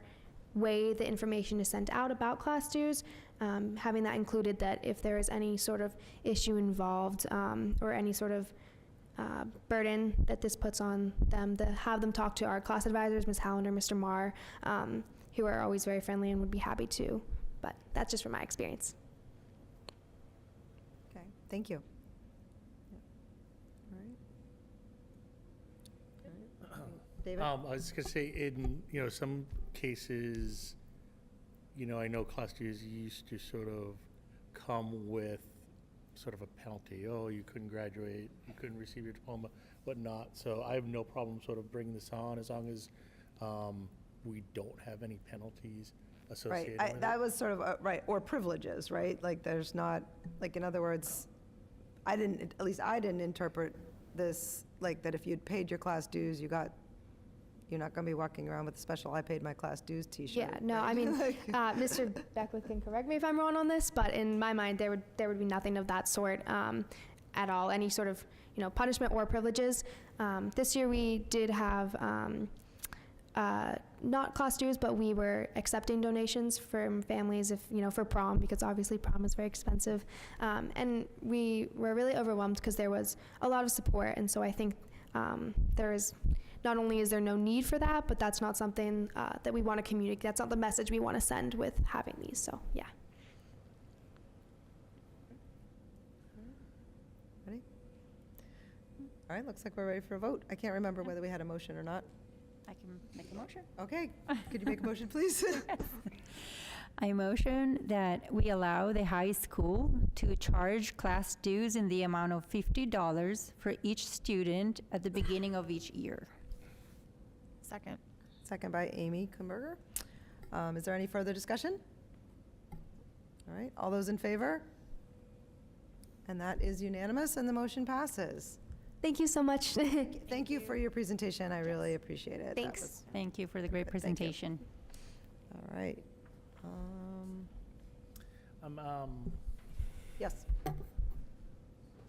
way the information is sent out about class dues, having that included, that if there is any sort of issue involved or any sort of burden that this puts on them, to have them talk to our class advisors, Ms. Hollander, Mr. Marr, who are always very friendly and would be happy to. But that's just from my experience. Okay, thank you. All right. David? I was gonna say, in, you know, some cases, you know, I know class dues used to sort of come with sort of a penalty. Oh, you couldn't graduate, you couldn't receive your diploma, whatnot. So I have no problem sort of bringing this on as long as we don't have any penalties associated Right, with that it. was sort of, right, or privileges, right? Like, there's not, like, in other words, at least I didn't interpret this, like, that if you'd paid your class dues, you're not gonna be walking around with a special "I paid my class dues" T-shirt. Yeah, no, right? I mean, Mr. Beckwith can correct me if I'm wrong on this, but in my mind, there would be nothing of that sort at all. Any sort of, you know, punishment or privileges. This year we did have not class dues, but we were accepting donations from families, if, you know, for prom, because obviously prom is very expensive. And we were really overwhelmed because there was a lot of support. And so I think not only is there no need for that, but that's not something that we want to communicate. That's not the message we want to send with having these. So, yeah. Ready? All right, looks like we're ready for a vote. I can't remember whether we had a motion or not. I can make a motion. Okay, could you make a motion, please? I motion that we allow the high school to charge class dues in the amount of $50 for each student at the beginning of each year. Second. Second by Amy Kumberger. Is there any further discussion? All right, all those in favor? And that is unanimous, and the motion passes. Thank you so much. Thank you for your presentation. I really appreciate it. That Thanks. was- Thank you for the great Good, thank you. presentation. All right. Yes.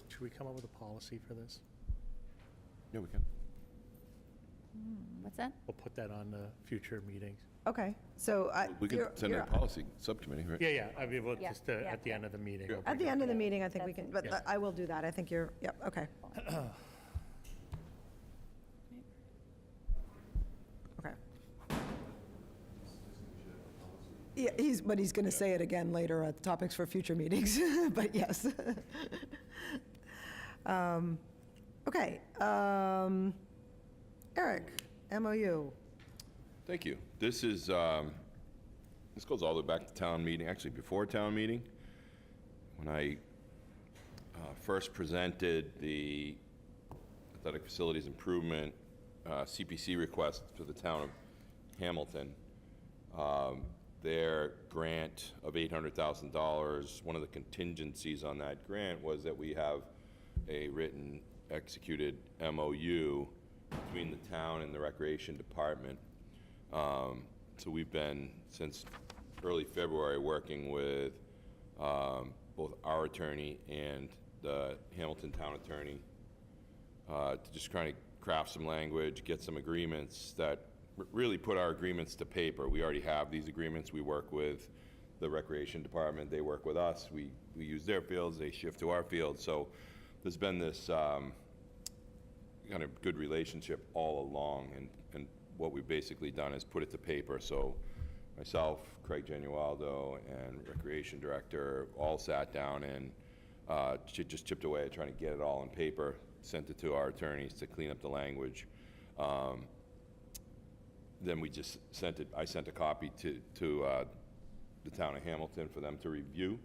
Should we come up with a policy for this? Yeah, we can. What's that? We'll put that on future meetings. Okay, so We could send it to policy subcommittee, right? Yeah, yeah, I mean, we'll Yeah, just, yeah, at the end of the meeting. we'll at bring the it end of up. the meeting, I think we can, but Yeah. I will do that. I think you're, yep, okay. Okay. Yeah, but he's gonna say it again later at the topics for future meetings, but yes. Okay, Eric, MOU. Thank you. This is, this goes all the way back to town meeting, actually before town meeting, when I first presented the athletic facilities improvement CPC request for the town of Hamilton. Their grant of $800,000, one of the contingencies on that grant was that we have a written executed MOU between the town and the recreation department. So we've been, since early February, working with both our attorney and the Hamilton town attorney to just try to craft some language, get some agreements that really put our agreements to paper. We already have these agreements. We work with the recreation department. They work with us. We use their fields. They shift to our fields. So there's been this kind of good relationship all along. And what we've basically done is put it to paper. So myself, Craig Genualdo, and Recreation Director all sat down and just chipped away at trying to get it all on paper, sent it to our attorneys to clean up the language. Then we just sent it, I sent a copy to the town of Hamilton for them to review.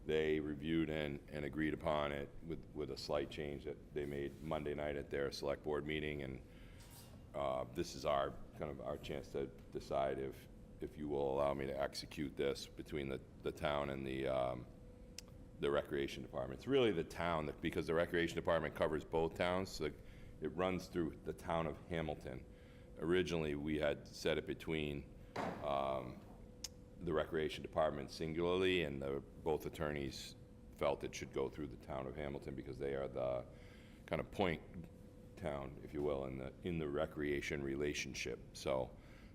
They reviewed and agreed upon it with a slight change that they made Monday night at their select board meeting. And this is our chance to decide if you will allow me to execute this between the town and the recreation department. It's really the town, because the recreation department covers both towns, so it runs through the town of Hamilton. Originally, we had set it between the recreation department singularly, and both attorneys felt it should go through the town of Hamilton because they are the kind of point town, if you will, in the recreation relationship. So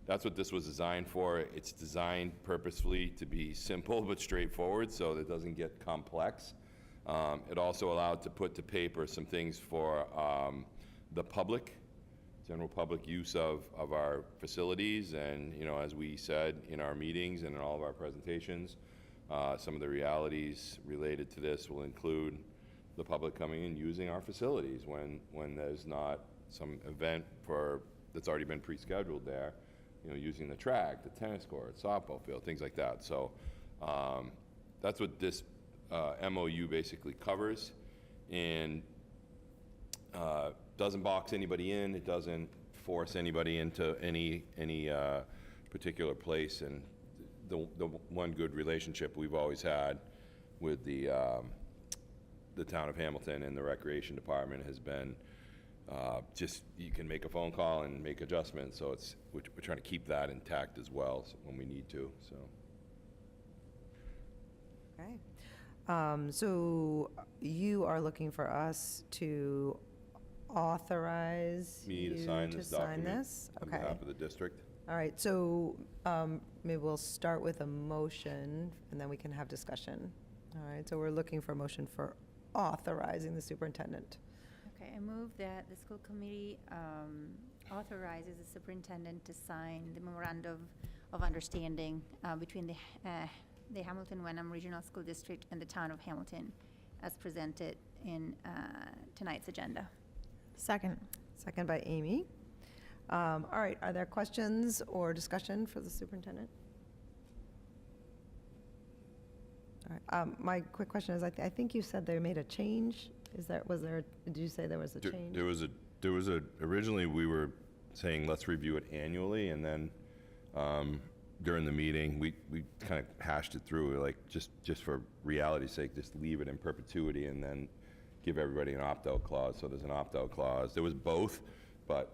that's what this was designed for. It's designed purposefully to be simple but straightforward so that it doesn't get complex. It also allowed to put to paper some things for the public, general public use of our facilities. And, you know, as we said in our meetings and in all of our presentations, some of the realities related to this will include the public coming and using our facilities when there's not some event that's already been pre-scheduled there, you know, using the track, the tennis court, softball field, things like that. So that's what this MOU basically covers, and doesn't box anybody in. It doesn't force anybody into any particular place. And the one good relationship we've always had with the town of Hamilton and the recreation department has been just you can make a phone call and make adjustments. So we're trying to keep that intact as well when we need to. So. Okay. So you are looking for us to authorize Me you to sign this document this? on Okay. behalf of the district. All right, so maybe we'll start with a motion, and then we can have discussion. All right, so we're looking for a motion for authorizing the superintendent. Okay, I move that the school committee authorizes the superintendent to sign the memorandum of understanding between the Hamilton Wenham Regional School District and the town of Hamilton as presented in tonight's agenda. Second. Second by Amy. All right, are there questions or discussion for the superintendent? All right, my quick question is, I think you said they made a change. Did you say there was a change? There was a, originally we were saying let's review it annually, and then during the meeting, we kind of hashed it through, like just for reality's sake, just leave it in perpetuity and then give everybody an opt-out clause. So there's an opt-out clause. There was both, but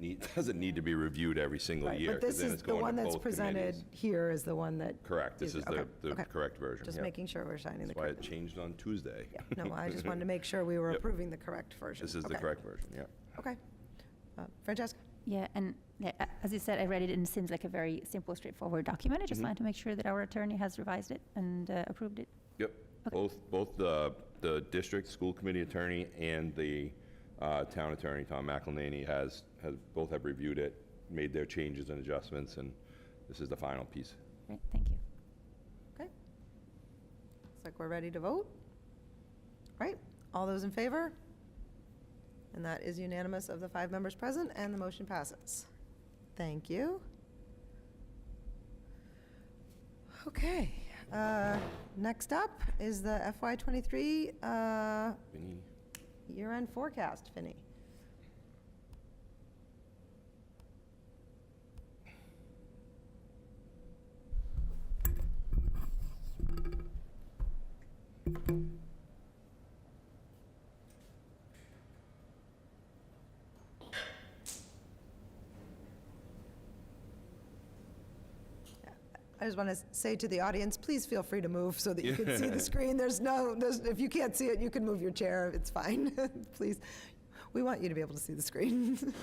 it doesn't need to be reviewed every single Right, year. but this 'cause then is it's the going to one that's both presented committees. here is the one that. Correct. This is the okay. correct version. Just Yep. making sure we're signing the That's why correct. it changed on Tuesday. Yeah, no, I just wanted to make sure we were Yep. approving the correct version. This is the Okay. correct version, yeah. Okay. Francesca? Yeah, and as you said, I read it and it seems like a very simple, straightforward document. I just wanted to make sure that our attorney has revised it and approved it. Yep. Both the district school committee attorney and the town attorney, Tom McElhaney, both have reviewed it, made their changes and adjustments, and this is the final piece. Great, thank you. Okay. Looks like we're ready to vote. Right, all those in favor? And that is unanimous of the 5 members present, and the motion passes. Thank you. Okay, Next up is the FY23 Vinny? year-end forecast, Vinny. I just want to say to the audience, please feel free to move so that you can see the screen. If you can't see it, you can move your chair. It's fine. Please. We want you to be able to see the screen.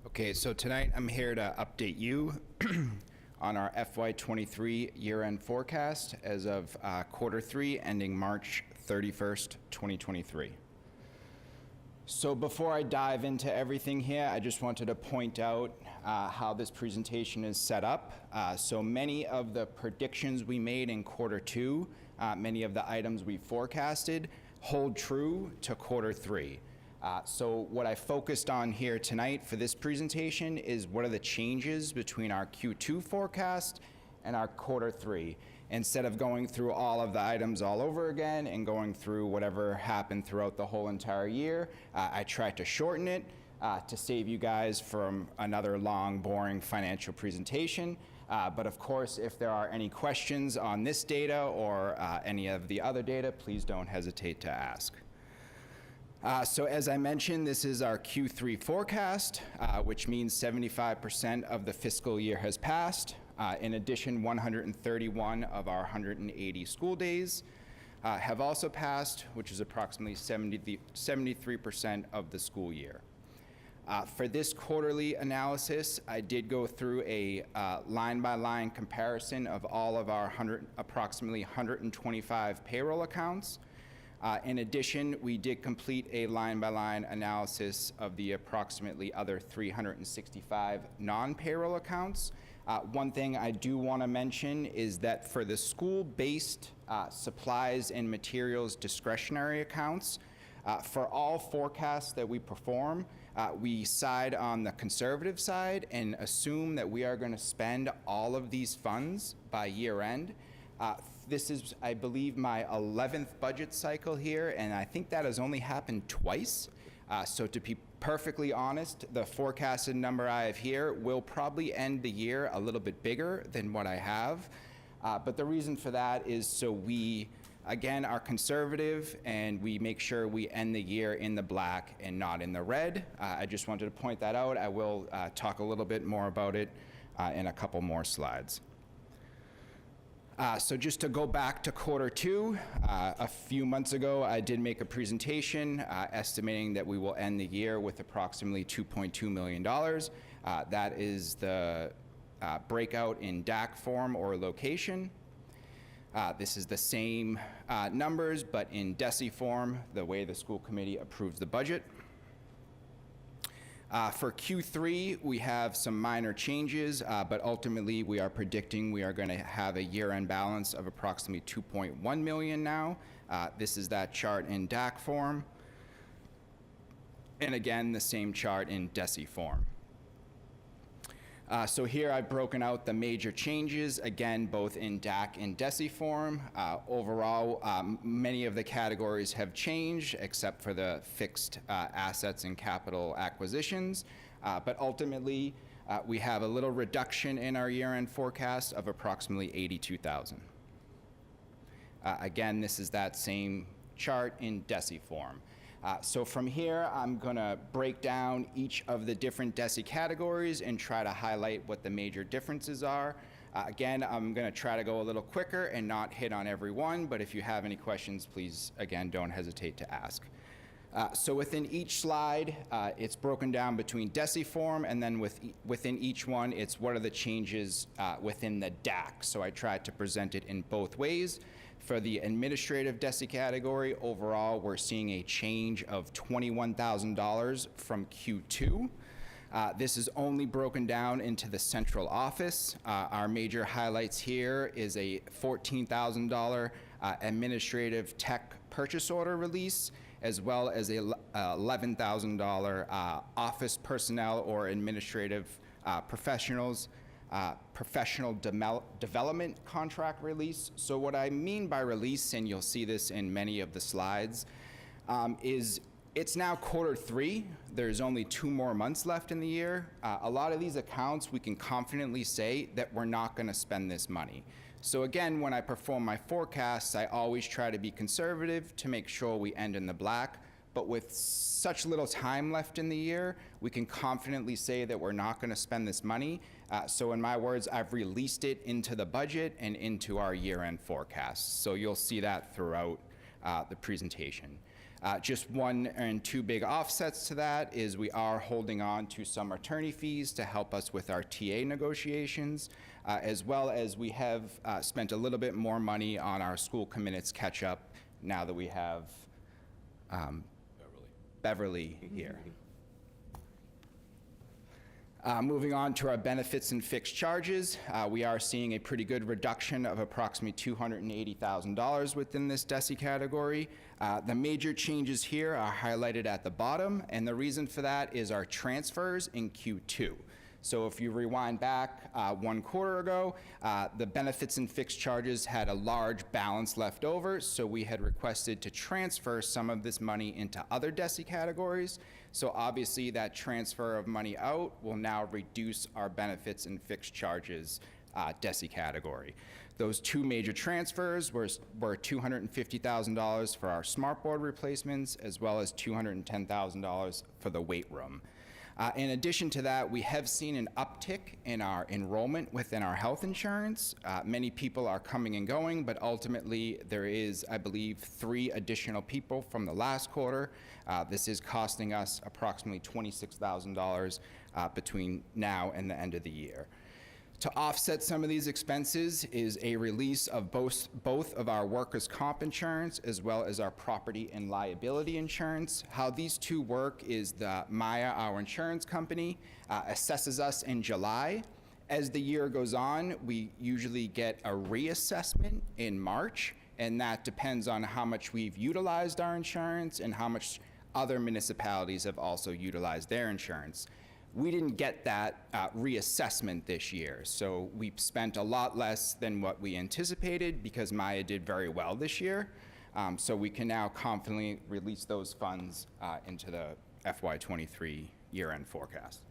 Okay, so tonight I'm here to update you on our FY23 year-end forecast as of quarter 3 ending March 31st, 2023. So before I dive into everything here, I just wanted to point out how this presentation is set up. So many of the predictions we made in quarter 2, many of the items we forecasted hold true to quarter 3. So what I focused on here tonight for this presentation is what are the changes between our Q2 forecast and our quarter 3. Instead of going through all of the items all over again and going through whatever happened throughout the whole entire year, I tried to shorten it to save you guys from another long, boring financial presentation. But of course, if there are any questions on this data or any of the other data, please don't hesitate to ask. So as I mentioned, this is our Q3 forecast, which means 75% of the fiscal year has passed. In addition, 131 of our 180 school days have also passed, which is approximately 73% of the school year. For this quarterly analysis, I did go through a line-by-line comparison of all of our approximately 125 payroll accounts. In addition, we did complete a line-by-line analysis of the approximately other 365 non-payroll accounts. One thing I do want to mention is that for the school-based supplies and materials discretionary accounts, for all forecasts that we perform, we side on the conservative side and assume that we are going to spend all of these funds by year end. This is, I believe, my 11th budget cycle here, and I think that has only happened twice. So to be perfectly honest, the forecasted number I have here will probably end the year a little bit bigger than what I have. But the reason for that is so we, again, are conservative and we make sure we end the year in the black and not in the red. I just wanted to point that out. I will talk a little bit more about it in a couple more slides. So just to go back to quarter 2, a few months ago, I did make a presentation estimating that we will end the year with approximately $2.2 million. That is the breakout in DAC form or location. This is the same numbers, but in DESI form, the way the school committee approves the budget. For Q3, we have some minor changes, but ultimately we are predicting we are going to have a year-end balance of approximately $2.1 million now. This is that chart in DAC form. And again, the same chart in DESI form. So here I've broken out the major changes, again, both in DAC and DESI form. Overall, many of the categories have changed, except for the fixed assets and capital acquisitions. But ultimately, we have a little reduction in our year-end forecast of approximately $82,000. Again, this is that same chart in DESI form. So from here, I'm going to break down each of the different DESI categories and try to highlight what the major differences are. Again, I'm going to try to go a little quicker and not hit on every one, but if you have any questions, please, again, don't hesitate to ask. So within each slide, it's broken down between DESI-form, and then within each one, it's what are the changes within the DAC. So I tried to present it in both ways. For the administrative DESI category, overall, we're seeing a change of $21,000 from Q2. This is only broken down into the central office. Our major highlights here is a $14,000 administrative tech purchase order release, as well as a $11,000 office personnel or administrative professionals professional development contract release. So what I mean by release, and you'll see this in many of the slides, is it's now Q3. There's only 2 more months left in the year. A lot of these accounts, we can confidently say that we're not going to spend this money. So again, when I perform my forecasts, I always try to be conservative to make sure we end in the black. But with such little time left in the year, we can confidently say that we're not going to spend this money. So in my words, I've released it into the budget and into our year-end forecasts. So you'll see that throughout the presentation. Just 1 and 2 big offsets to that is we are holding on to some attorney fees to help us with our TA negotiations, as well as we have spent a little bit more money on our school commitments catch-up now that we have Beverly here. Moving on to our benefits and fixed charges, we are seeing a pretty good reduction of approximately $280,000 within this DESI category. The major changes here are highlighted at the bottom, and the reason for that is our transfers in Q2. So if you rewind back 1 quarter ago, the benefits and fixed charges had a large balance left over, so we had requested to transfer some of this money into other DESI categories. So obviously that transfer of money out will now reduce our benefits and fixed charges DESI category. Those 2 major transfers were $250,000 for our smartboard replacements, as well as $210,000 for the weight room. In addition to that, we have seen an uptick in our enrollment within our health insurance. Many people are coming and going, but ultimately there is, I believe, 3 additional people from the last quarter. This is costing us approximately $26,000 between now and the end of the year. To offset some of these expenses is a release of both of our workers' comp insurance as well as our property and liability insurance. How these 2 work is the Maya, our insurance company, assesses us in July. As the year goes on, we usually get a reassessment in March, and that depends on how much we've utilized our insurance and how much other municipalities have also utilized their insurance. We didn't get that reassessment this year, so we've spent a lot less than what we anticipated because Maya did very well this year. So we can now confidently release those funds into the FY23 year-end forecast.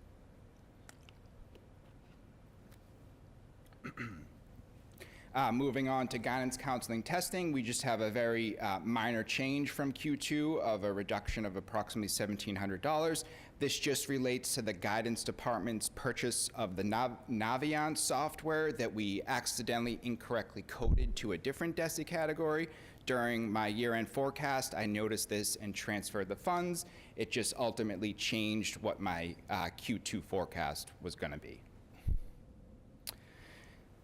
Moving on to guidance counseling testing, we just have a very minor change from Q2 of a reduction of approximately $1,700. This just relates to the guidance department's purchase of the Naviance software that we accidentally incorrectly coded to a different DESI category. During my year-end forecast, I noticed this and transferred the funds. It just ultimately changed what my Q2 forecast was going to be.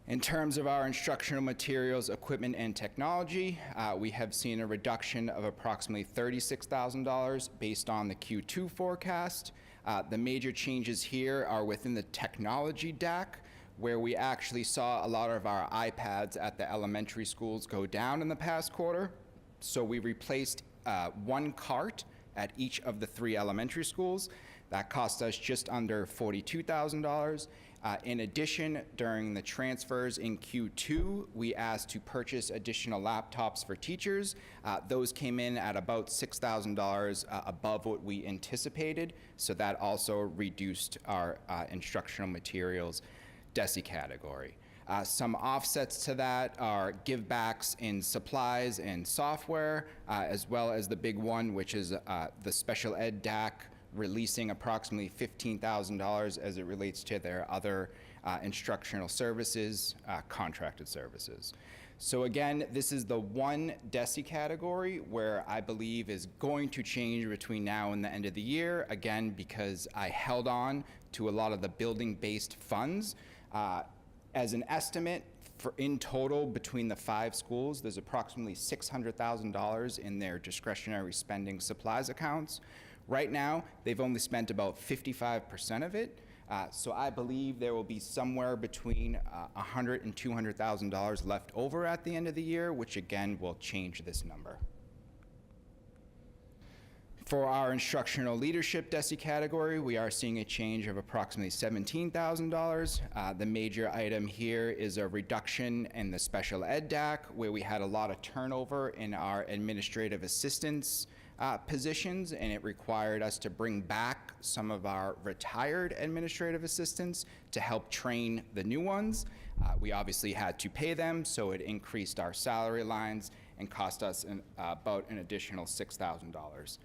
In terms of our instructional materials, equipment, and technology, we have seen a reduction of approximately $36,000 based on the Q2 forecast. The major changes here are within the technology DAC, where we actually saw a lot of our iPads at the elementary schools go down in the past quarter. So we replaced 1 cart at each of the 3 elementary schools. That cost us just under $42,000. In addition, during the transfers in Q2, we asked to purchase additional laptops for teachers. Those came in at about $6,000 above what we anticipated, so that also reduced our instructional materials DESI category. Some offsets to that are givebacks in supplies and software, as well as the big one, which is the special ed DAC, releasing approximately $15,000 as it relates to their other instructional services, contracted services. So again, this is the one DESI category where I believe is going to change between now and the end of the year, again, because I held on to a lot of the building-based funds. As an estimate, for in total between the 5 schools, there's approximately $600,000 in their discretionary spending supplies accounts. Right now, they've only spent about 55% of it. So I believe there will be somewhere between $100,000 and $200,000 left over at the end of the year, which again will change this number. For our instructional leadership DESI category, we are seeing a change of approximately $17,000. The major item here is a reduction in the special ed DAC, where we had a lot of turnover in our administrative assistants positions, and it required us to bring back some of our retired administrative assistants to help train the new ones. We obviously had to pay them, so it increased our salary lines and cost us about an additional $6,000.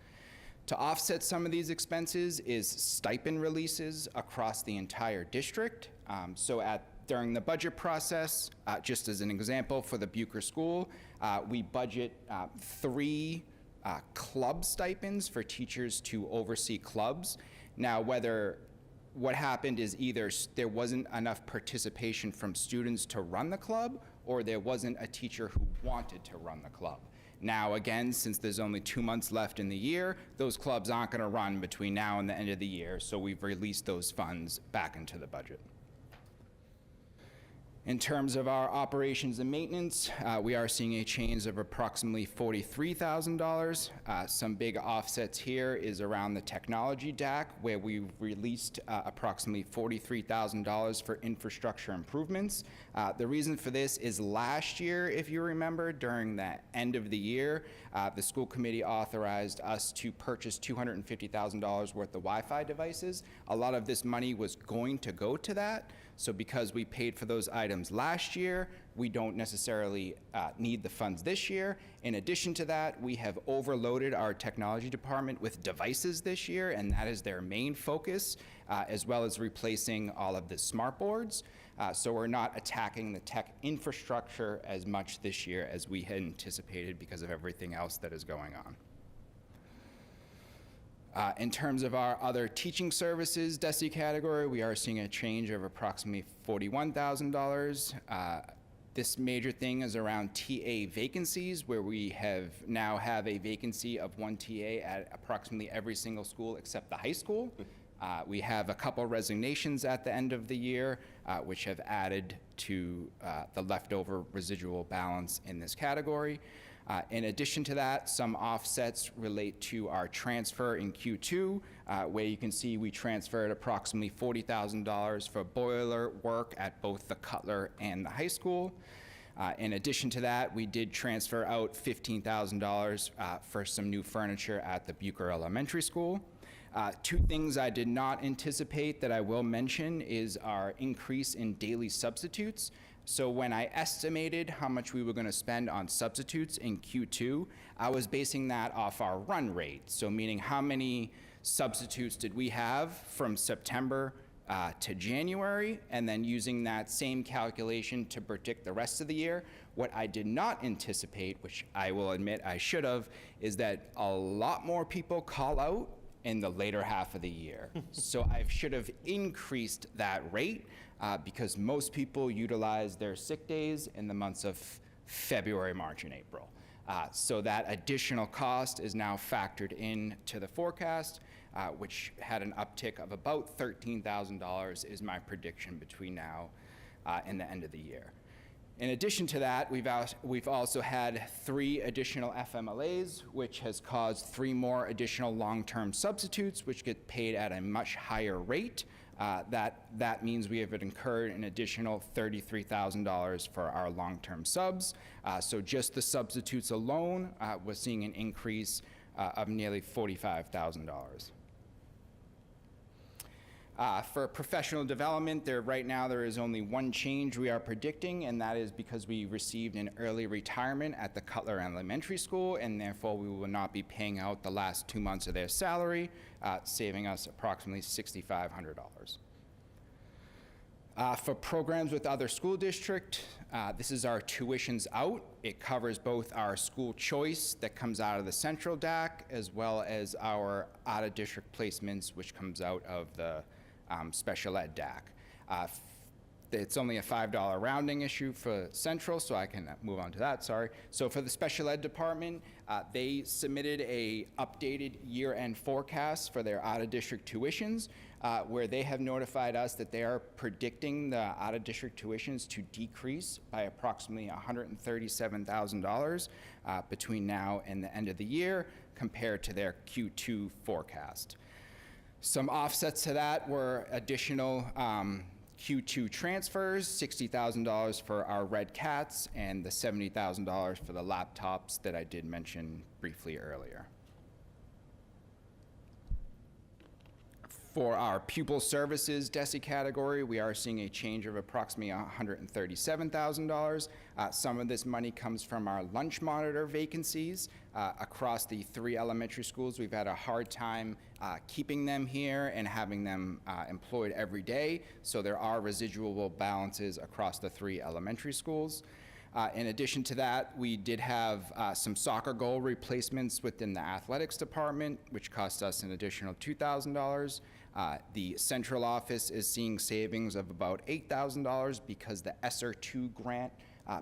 To offset some of these expenses is stipend releases across the entire district. During the budget process, just as an example for the Bucher School, we budget 3 club stipends for teachers to oversee clubs. Now, what happened is either there wasn't enough participation from students to run the club, or there wasn't a teacher who wanted to run the club. Now, again, since there's only 2 months left in the year, those clubs aren't going to run between now and the end of the year, so we've released those funds back into the budget. In terms of our operations and maintenance, we are seeing a change of approximately $43,000. Some big offsets here is around the technology DAC, where we released approximately $43,000 for infrastructure improvements. The reason for this is last year, if you remember, during the end of the year, the school committee authorized us to purchase $250,000 worth of Wi-Fi devices. A lot of this money was going to go to that. So because we paid for those items last year, we don't necessarily need the funds this year. In addition to that, we have overloaded our technology department with devices this year, and that is their main focus, as well as replacing all of the smart boards. So we're not attacking the tech infrastructure as much this year as we had anticipated because of everything else that is going on. In terms of our other teaching services DESI category, we are seeing a change of approximately $41,000. This major thing is around TA vacancies, where we now have a vacancy of 1 TA at approximately every single school except the high school. We have a couple resignations at the end of the year, which have added to the leftover residual balance in this category. In addition to that, some offsets relate to our transfer in Q2, where you can see we transferred approximately $40,000 for boiler work at both the Cutler and the high school. In addition to that, we did transfer out $15,000 for some new furniture at the Bucher Elementary School. 2 things I did not anticipate that I will mention is our increase in daily substitutes. So when I estimated how much we were going to spend on substitutes in Q2, I was basing that off our run rate. So meaning how many substitutes did we have from September to January, and then using that same calculation to predict the rest of the year. What I did not anticipate, which I will admit I should have, is that a lot more people call out in the later half of the year. So I should have increased that rate because most people utilize their sick days in the months of February, March, and April. So that additional cost is now factored into the forecast, which had an uptick of about $13,000 is my prediction between now and the end of the year. In addition to that, we've also had 3 additional FMLAs, which has caused 3 more additional long-term substitutes, which get paid at a much higher rate. That means we have incurred an additional $33,000 for our long-term subs. So just the substitutes alone, we're seeing an increase of nearly $45,000. For professional development, right now there is only 1 change we are predicting, and that is because we received an early retirement at the Cutler Elementary School, and therefore we will not be paying out the last 2 months of their salary, saving us approximately $6,500. For programs with other school district, this is our tuitions out. It covers both our school choice that comes out of the central DAC as well as our out-of-district placements, which comes out of the special ed DAC. It's only a $5 rounding issue for central, so I can move on to that, sorry. So for the special ed department, they submitted a updated year-end forecast for their out-of-district tuitions, where they have notified us that they are predicting the out-of-district tuitions to decrease by approximately $137,000 between now and the end of the year compared to their Q2 forecast. Some offsets to that were additional Q2 transfers, $60,000 for our Red Cats, and the $70,000 for the laptops that I did mention briefly earlier. For our pupil services DESI category, we are seeing a change of approximately $137,000. Some of this money comes from our lunch monitor vacancies. Across the 3 elementary schools, we've had a hard time keeping them here and having them employed every day, so there are residual balances across the 3 elementary schools. In addition to that, we did have some soccer goal replacements within the athletics department, which cost us an additional $2,000. The central office is seeing savings of about $8,000 because the ESSER 2 grant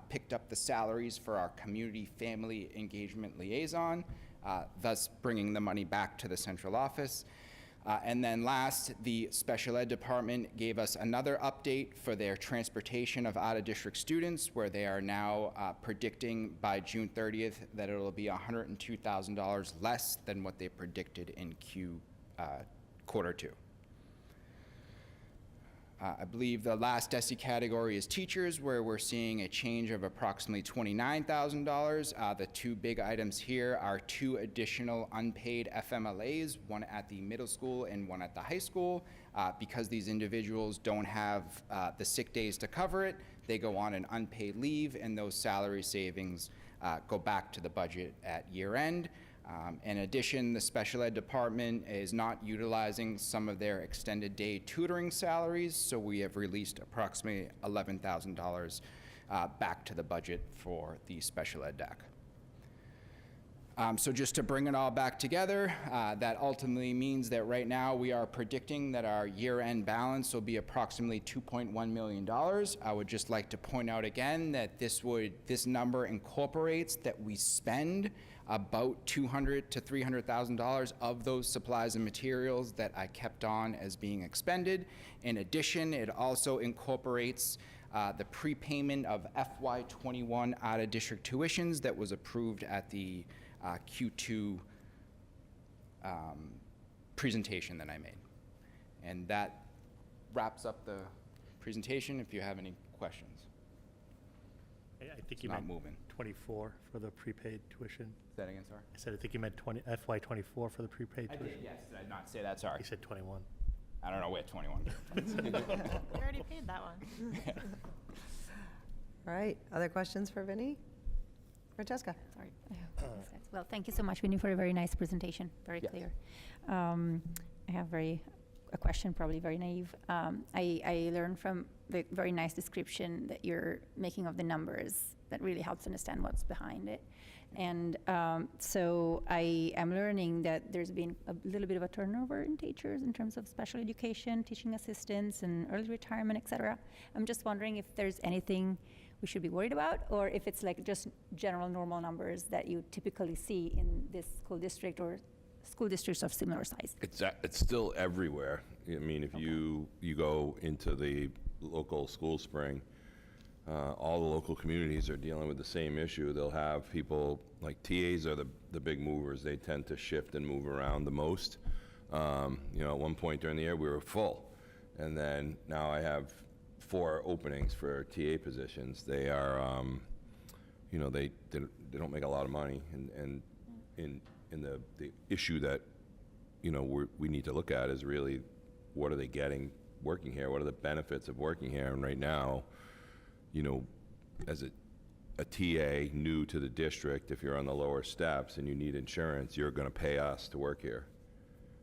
picked up the salaries for our community family engagement liaison, thus bringing the money back to the central office. And then last, the special ed department gave us another update for their transportation of out-of-district students, where they are now predicting by June 30th that it'll be $102,000 less than what they predicted in quarter 2. I believe the last DESI category is teachers, where we're seeing a change of approximately $29,000. The 2 big items here are 2 additional unpaid FMLAs, one at the middle school and one at the high school. Because these individuals don't have the sick days to cover it, they go on an unpaid leave, and those salary savings go back to the budget at year end. In addition, the special ed department is not utilizing some of their extended day tutoring salaries, so we have released approximately $11,000 back to the budget for the special ed DAC. So just to bring it all back together, that ultimately means that right now we are predicting that our year-end balance will be approximately $2.1 million. I would just like to point out again that this number incorporates that we spend about $200,000 to $300,000 of those supplies and materials that I kept on as being expended. In addition, it also incorporates the prepayment of FY21 out-of-district tuitions that was approved at the Q2 presentation that I made. And that wraps up the presentation if you have any questions. I think you Not meant moving. 24 for the prepaid tuition. Say that again, sorry? I said, I think you meant FY24 for the prepaid I tuition. did, yes. Did I not say that? Sorry. You said 21. I don't know where 21 came from. We already paid that one. All right, other questions for Vinny? Francesca? Sorry. Well, thank you so much, Winnie, for a very nice presentation, very Yes. clear. I have a question, probably very naive. I learned from the very nice description that you're making of the numbers that really helps understand what's behind it. And so I am learning that there's been a little bit of a turnover in teachers in terms of special education, teaching assistants, and early retirement, et cetera. I'm just wondering if there's anything we should be worried about, or if it's like just general normal numbers that you typically see in this school district or school districts of similar size. It's still everywhere. I mean, if you go into the local school spring, all the local communities are dealing with the same issue. They'll have people, like TAs are the big movers. They tend to shift and move around the most. At one point during the year, we were full. And then now I have 4 openings for TA positions. They are, they don't make a lot of money. And in the issue that, we need to look at is really, what are they getting working here? What are the benefits of working here? And right now, as a TA new to the district, if you're on the lower steps and you need insurance, you're going to pay us to work here.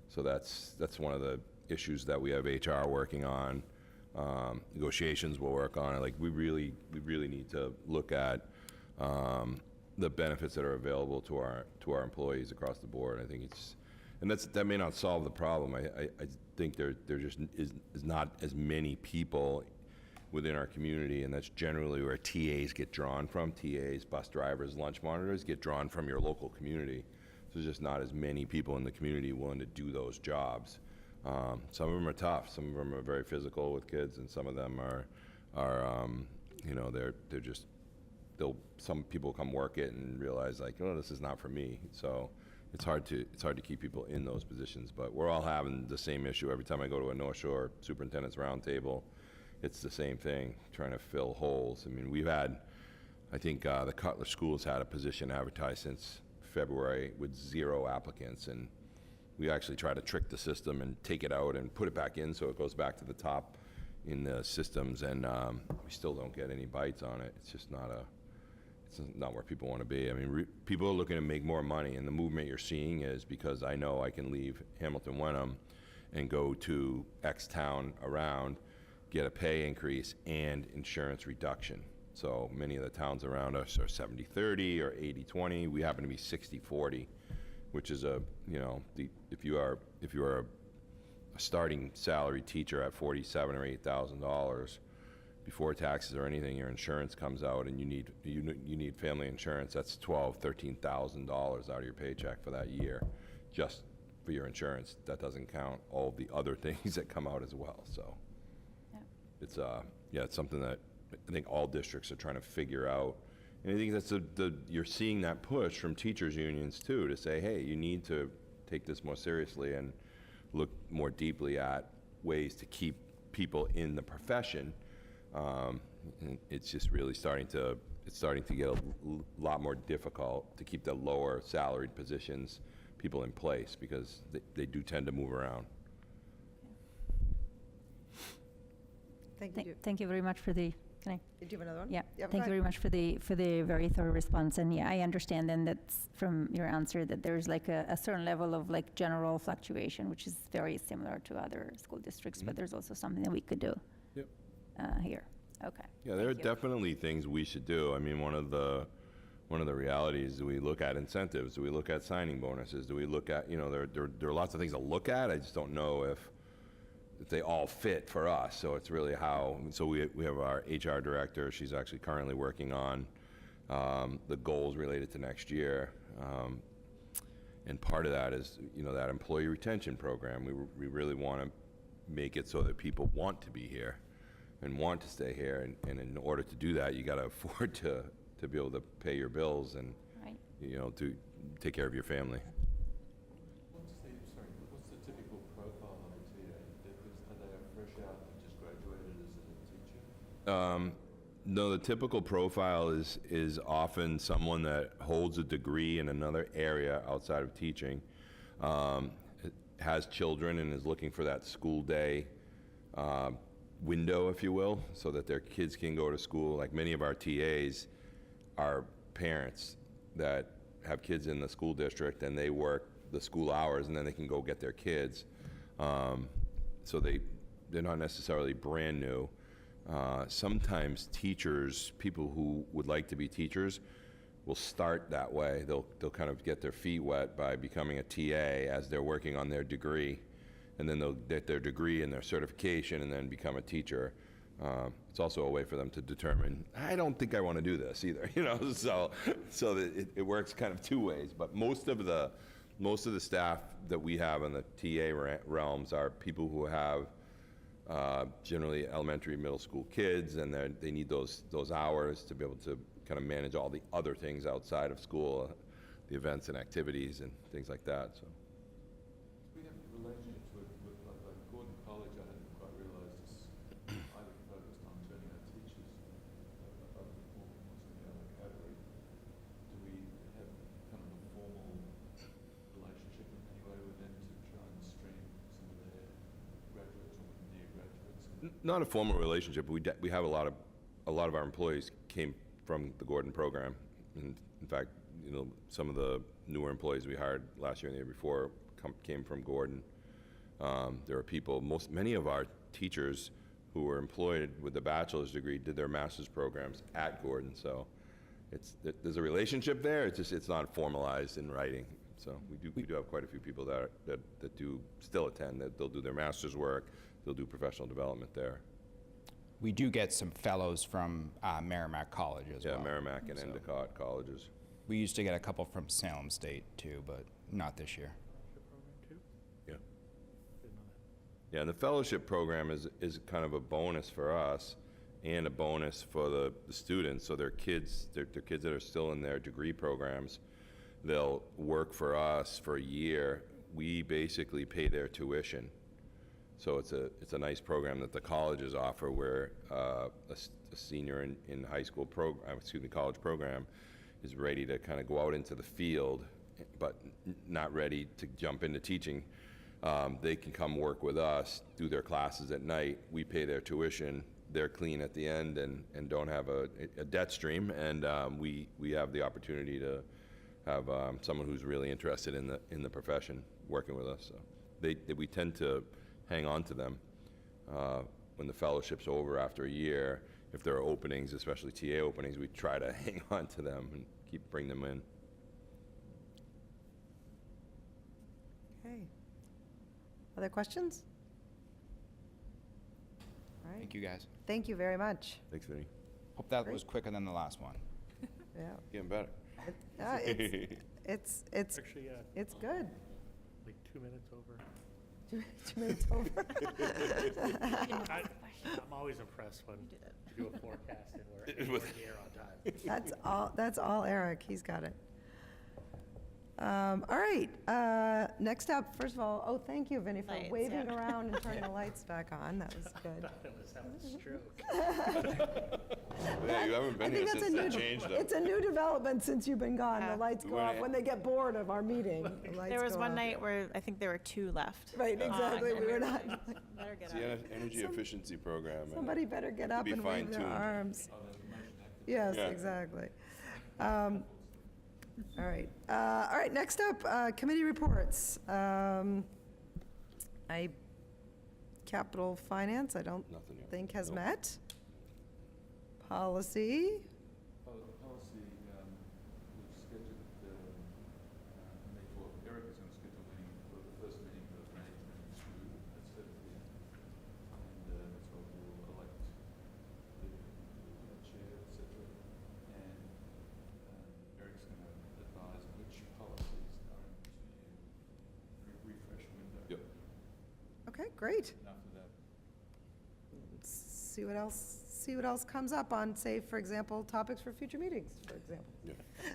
So that's one of the issues that we have HR working on. negotiations we'll work on. Like, we really need to look at the benefits that are available to our employees across the board. I think that may not solve the problem. I think there just is not as many people within our community, and that's generally where TAs get drawn from. TAs, bus drivers, lunch monitors get drawn from your local community. So there's just not as many people in the community willing to do those jobs. Some of them are tough. Some of them are very physical with kids, and some of them are you know, they're just, some people come work it and realize, like, oh, this is not for me. So it's hard to keep people in those positions. But we're all having the same issue. Every time I go to a North Shore Superintendent's Roundtable, it's the same thing, trying to fill holes. I mean, we've had, I think the Cutler Schools had a position advertised since February with 0 applicants, and we actually try to trick the system and take it out and put it back in so it goes back to the top in the systems, and we still don't get any bites on it. It's just it's not where people want to be. I mean, people are looking to make more money, and the movement you're seeing is because I know I can leave Hamilton Wenham and go to X town around, get a pay increase and insurance reduction. So many of the towns around us are 70-30 or 80-20. We happen to be 60-40, which is you know, if you are a starting salary teacher at $47,000 or $8,000 before taxes or anything, your insurance comes out, and you need family insurance. That's $12,000, $13,000 out of your paycheck for that year, just for your insurance. That doesn't count all the other things that come out as well. So it's it's something that I think all districts are trying to figure out. And I think that's you're seeing that push from teachers unions too, to say, hey, you need to take this more seriously and look more deeply at ways to keep people in the profession. And it's just really starting to get a lot more difficult to keep the lower salaried positions, people in place, because they do tend to move around. Thank you. Thank you very much for the, can I? Did you have another one? Yeah, go thank you very ahead. much for the very thorough response. And yeah, I understand then that's from your answer that there's like a certain level of like general fluctuation, which is very similar to other school districts, but there's also something that we could do here. Okay. Yeah, there are Thank you. definitely things we should do. I mean, one of the realities, do we look at incentives? Do we look at signing bonuses? Do we look at, you know, there are lots of things to look at. I just don't know if they all fit for us. So it's really how, so we have our HR director. She's actually currently working on the goals related to next year. And part of that is, you know, that employee retention program. We really want to make it so that people want to be here and want to stay here. And in order to do that, you got to afford to be able to pay your bills and, Right. you know, to take care of your family. What's the typical profile of a TA? Are they a fresh out that just graduated as a teacher? No, the typical profile is often someone that holds a degree in another area outside of teaching, has children and is looking for that school day window, if you will, so that their kids can go to school. Like many of our TAs are parents that have kids in the school district, and they work the school hours, and then they can go get their kids. So they're not necessarily brand new. Sometimes teachers, people who would like to be teachers, will start that way. They'll kind of get their feet wet by becoming a TA as they're working on their degree, and then they'll get their degree and their certification and then become a teacher. It's also a way for them to determine, I don't think I want to do this either, you know, so that it works kind of two ways. But most of the staff that we have in the TA realms are people who have generally elementary, middle school kids, and they need those hours to be able to kind of manage all the other things outside of school, the events and activities and things like that. So. We have relationships with like Gordon College. I hadn't quite realised is highly focused on turning out teachers of the category. Do we have kind of a formal relationship in any way with them to try and stream some of their graduates or near graduates? Not a formal relationship, but we have a lot of our employees came from the Gordon program. And in fact, you know, some of the newer employees we hired last year and the year before came from Gordon. There are people, many of our teachers who were employed with a bachelor's degree did their master's programs at Gordon. So there's a relationship there. It's not formalized in writing. So we do have quite a few people that do still attend. That they'll do their master's work. They'll do professional development there. We do get some fellows from Merrimack College as well. Yeah, Merrimack and So Endicott colleges. we used to get a couple from Salem State too, but not this year. Yeah. Yeah, and the fellowship program is kind of a bonus for us and a bonus for the students. So their kids that are still in their degree programs, they'll work for us for a year. We basically pay their tuition. So it's a nice program that the colleges offer where a senior in high school college program is ready to kind of go out into the field, but not ready to jump into teaching. They can come work with us, do their classes at night. We pay their tuition. They're clean at the end and don't have a debt stream. And we have the opportunity to have someone who's really interested in the profession working with us. So we tend to hang on to them when the fellowship's over after a year. If there are openings, especially TA openings, we try to hang on to them and bring them in. Okay. Other questions? All right. Thank you, guys. Thank you very much. Thanks, Vinny. Hope that Great. was quicker than the last one. Yeah. Getting better. It's Actually, it's good. like 2 minutes over. 2 minutes over. I'm always impressed when you do a forecast and we're here on time. That's all Eric. He's got it. All right. Next up, first of all, thank you, Vinny, for Lights, waving yeah. around and turning the lights back on. That was good. I was having a stroke. Yeah, you haven't I been think here that's since they changed them. it's a new development since you've been gone. Yeah. The lights go When off it- when they get bored of our meeting. The lights There was go one off. night where I think there were 2 left. Right, exactly. and We were were not. like, better get It's up. the energy efficiency program. and Somebody better get up be and wave their fine-tuned. arms. Yes, Yeah. exactly. All right. All right, next up, committee reports. Capital Finance, I don't Nothing yet. think has Nope. met. Policy, Policy, we've scheduled, Eric is on schedule meeting for the first meeting of management and school at 7 p.m. And that's what we'll elect the chair, etc. And Eric's going to advise which policies are in the refresh window. Yep. okay, great. And after that, See what else comes up on, say, for example, topics for future meetings, for example.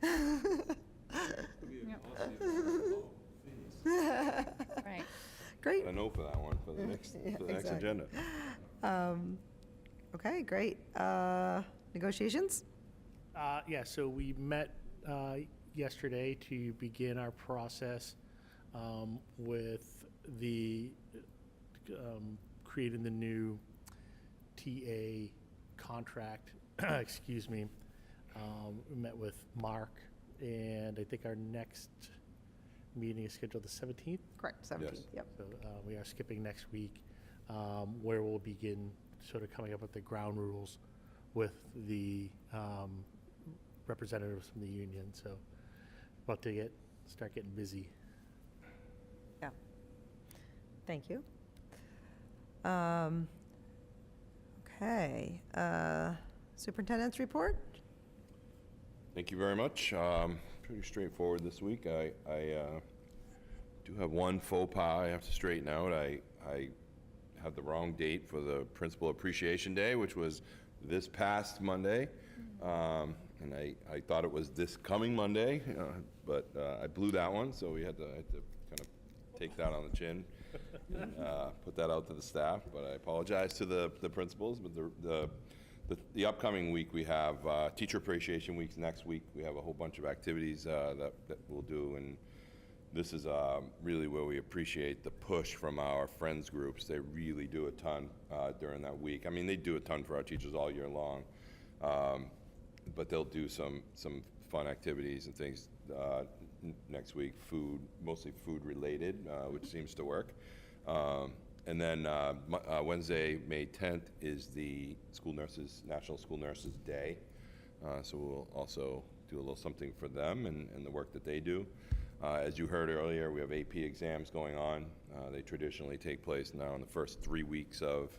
there'll be a policy of fees. Right. Great. I know for that one, for the next, Yeah, for the next exactly. agenda. Okay, great. Negotiations? Yeah, so we met yesterday to begin our process with the creating the new TA contract. Excuse me. We met with Mark, and I think our next meeting is scheduled the 17th. Correct, 17th, yep. So we are skipping next week, where we'll begin sort of coming up with the ground rules with the representatives from the union. So about to start getting busy. Yeah. Thank you. Okay. Superintendent's report? Thank you very much. Pretty straightforward this week. I do have one faux pas I have to straighten out. I had the wrong date for the Principal Appreciation Day, which was this past Monday. And I thought it was this coming Monday, but I blew that one, so I had to kind of take that on the chin and put that out to the staff. But I apologize to the principals. But the upcoming week, we have Teacher Appreciation Weeks next week. We have a whole bunch of activities that we'll do, and this is really where we appreciate the push from our friends groups. They really do a ton during that week. I mean, they do a ton for our teachers all year long, but they'll do some fun activities and things next week. Mostly food related, which seems to work. And And then Wednesday, May 10th, is the National School Nurses Day. So we'll also do a little something for them and the work that they do. As you heard earlier, we have AP exams going on. They traditionally take place now in the first 3 weeks of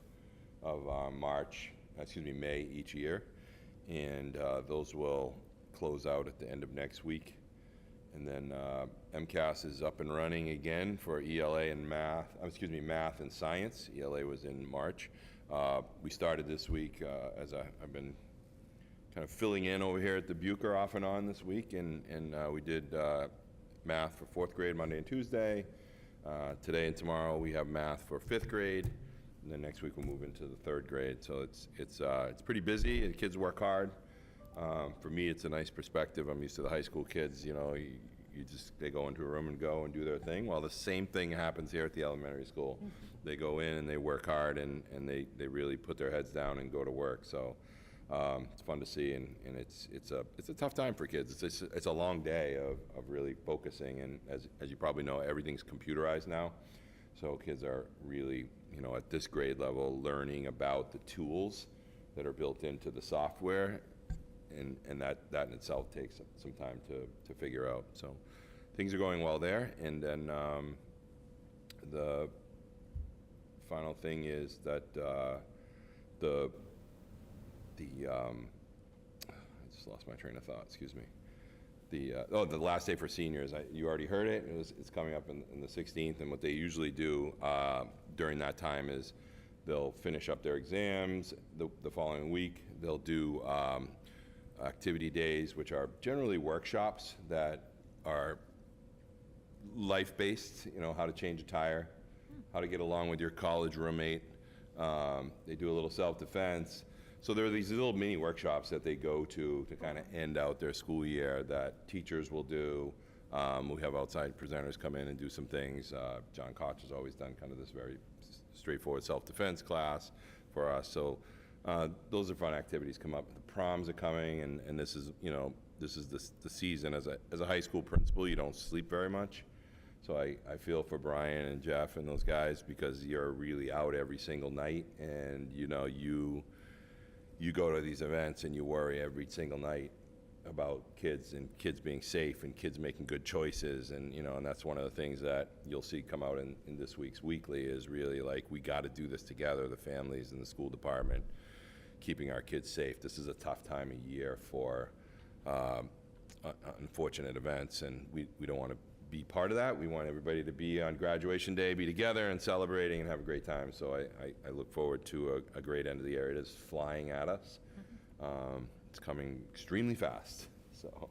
May each year. And those will close out at the end of next week. And then MCAS is up and running again for ELA and math and science. ELA was in March. We started this week as I've been kind of filling in over here at the Bucher off and on this week, and we did math for 4th grade Monday and Tuesday. Today and tomorrow we have math for 5th grade, and then next week we'll move into the 3rd grade. So it's pretty busy. The kids work hard. For me, it's a nice perspective. I'm used to the high school kids. You know, they go into a room and go and do their thing. Well, the same thing happens here at the elementary school. They go in and they work hard, and they really put their heads down and go to work. So it's fun to see, and it's a tough time for kids. It's a long day of really focusing, and as you probably know, everything's computerized now. So kids are really, you know, at this grade level, learning about the tools that are built into the software. And that in itself takes some time to figure out. So things are going well there. And then the final thing is that I just lost my train of thought. Excuse me. The last day for seniors. You already heard it. It's coming up in the 16th. And what they usually do during that time is they'll finish up their exams the following week. They'll do activity days, which are generally workshops that are life-based, you know, how to change a tire, how to get along with your college roommate. They do a little self-defense. So there are these little mini workshops that they go to kind of end out their school year that teachers will do. We have outside presenters come in and do some things. John Koch has always done kind of this very straightforward self-defense class for us. So those are fun activities come up. The proms are coming, and this is, you know, this is the season. As a high school principal, you don't sleep very much. So I feel for Brian and Jeff and those guys, because you're really out every single night, and you know, you go to these events and you worry every single night about kids and kids being safe and kids making good choices, and you know, and that's one of the things that you'll see come out in this week's weekly is really like, we got to do this together, the families and the school department, keeping our kids safe. This is a tough time of year for unfortunate events, and we don't want to be part of that. We want everybody to be on graduation day, be together and celebrating and have a great time. So I look forward to a great end of the year. It is flying at us. It's coming extremely fast. So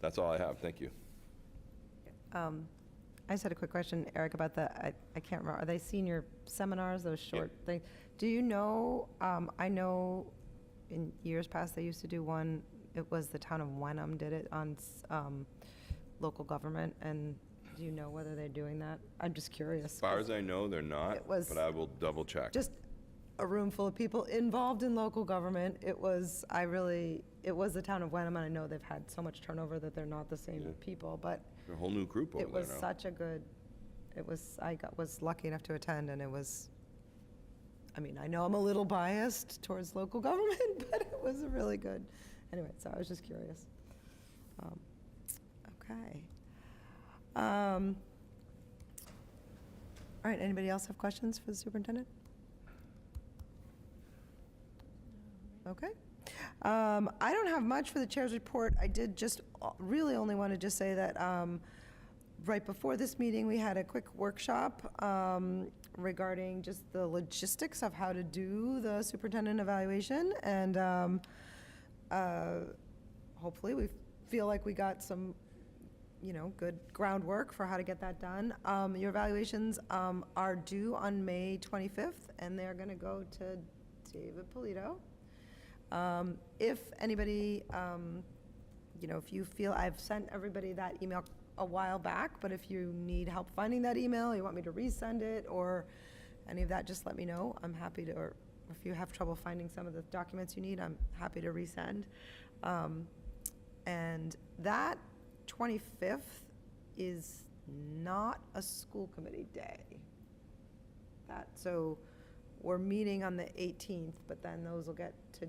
that's all I have. Thank you. I just had a quick question, Eric, about I can't remember, are they senior seminars, those short things? Do you know, I know in years past they used to do one, it was the town of Wenham did it on local government, and do you know whether they're doing that? I'm just curious. As far as I know, they're not, but I will double check. Just a room full of people involved in local government. It was the town of Wenham, and I know they've had so much turnover that they're not the same people, but A whole new group over it there was now. such a good, I was lucky enough to attend, and it was, I mean, I know I'm a little biased towards local government, but it was really good. Anyway, so I was just curious. Okay. All right, anybody else have questions for the superintendent? Okay. I don't have much for the chair's report. I did just really only want to just say that right before this meeting, we had a quick workshop regarding just the logistics of how to do the superintendent evaluation. And hopefully we feel like we got some, you know, good groundwork for how to get that done. Your evaluations are due on May 25th, and they're going to go to David Polito. If anybody, you know, if you feel, I've sent everybody that email a while back, but if you need help finding that email, you want me to resend it or any of that, just let me know. I'm happy to, or if you have trouble finding some of the documents you need, I'm happy to resend. And that 25th is not a school committee day. that. So we're meeting on the 18th, but then those will get to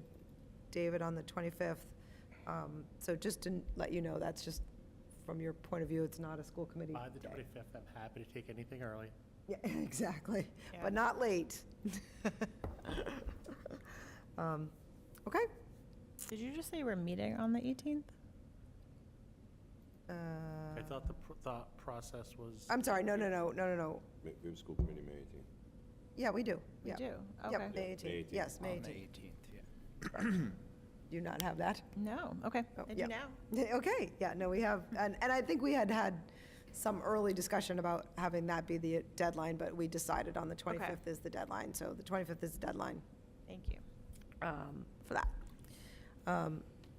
David on the 25th. So just to let you know, that's just, from your point of view, it's not a school committee By the day. 25th, I'm happy to take anything early. Yeah, exactly, Yeah. but not late. Okay. Did you just say we're meeting on the 18th? I thought the thought process was. I'm sorry, no. We have school committee May 18th. Yeah, we do. We Yeah. do, Yep, okay. May May 18th, 18th. yes, May On the 18th. 18th, yeah. Do you not have that? No, okay, Oh, I yeah. do now. Yeah, okay, yeah, no, we have, and I think we had some early discussion about having that be the deadline, but we decided on the 25th is the deadline, so the 25th is the deadline Thank you. for that.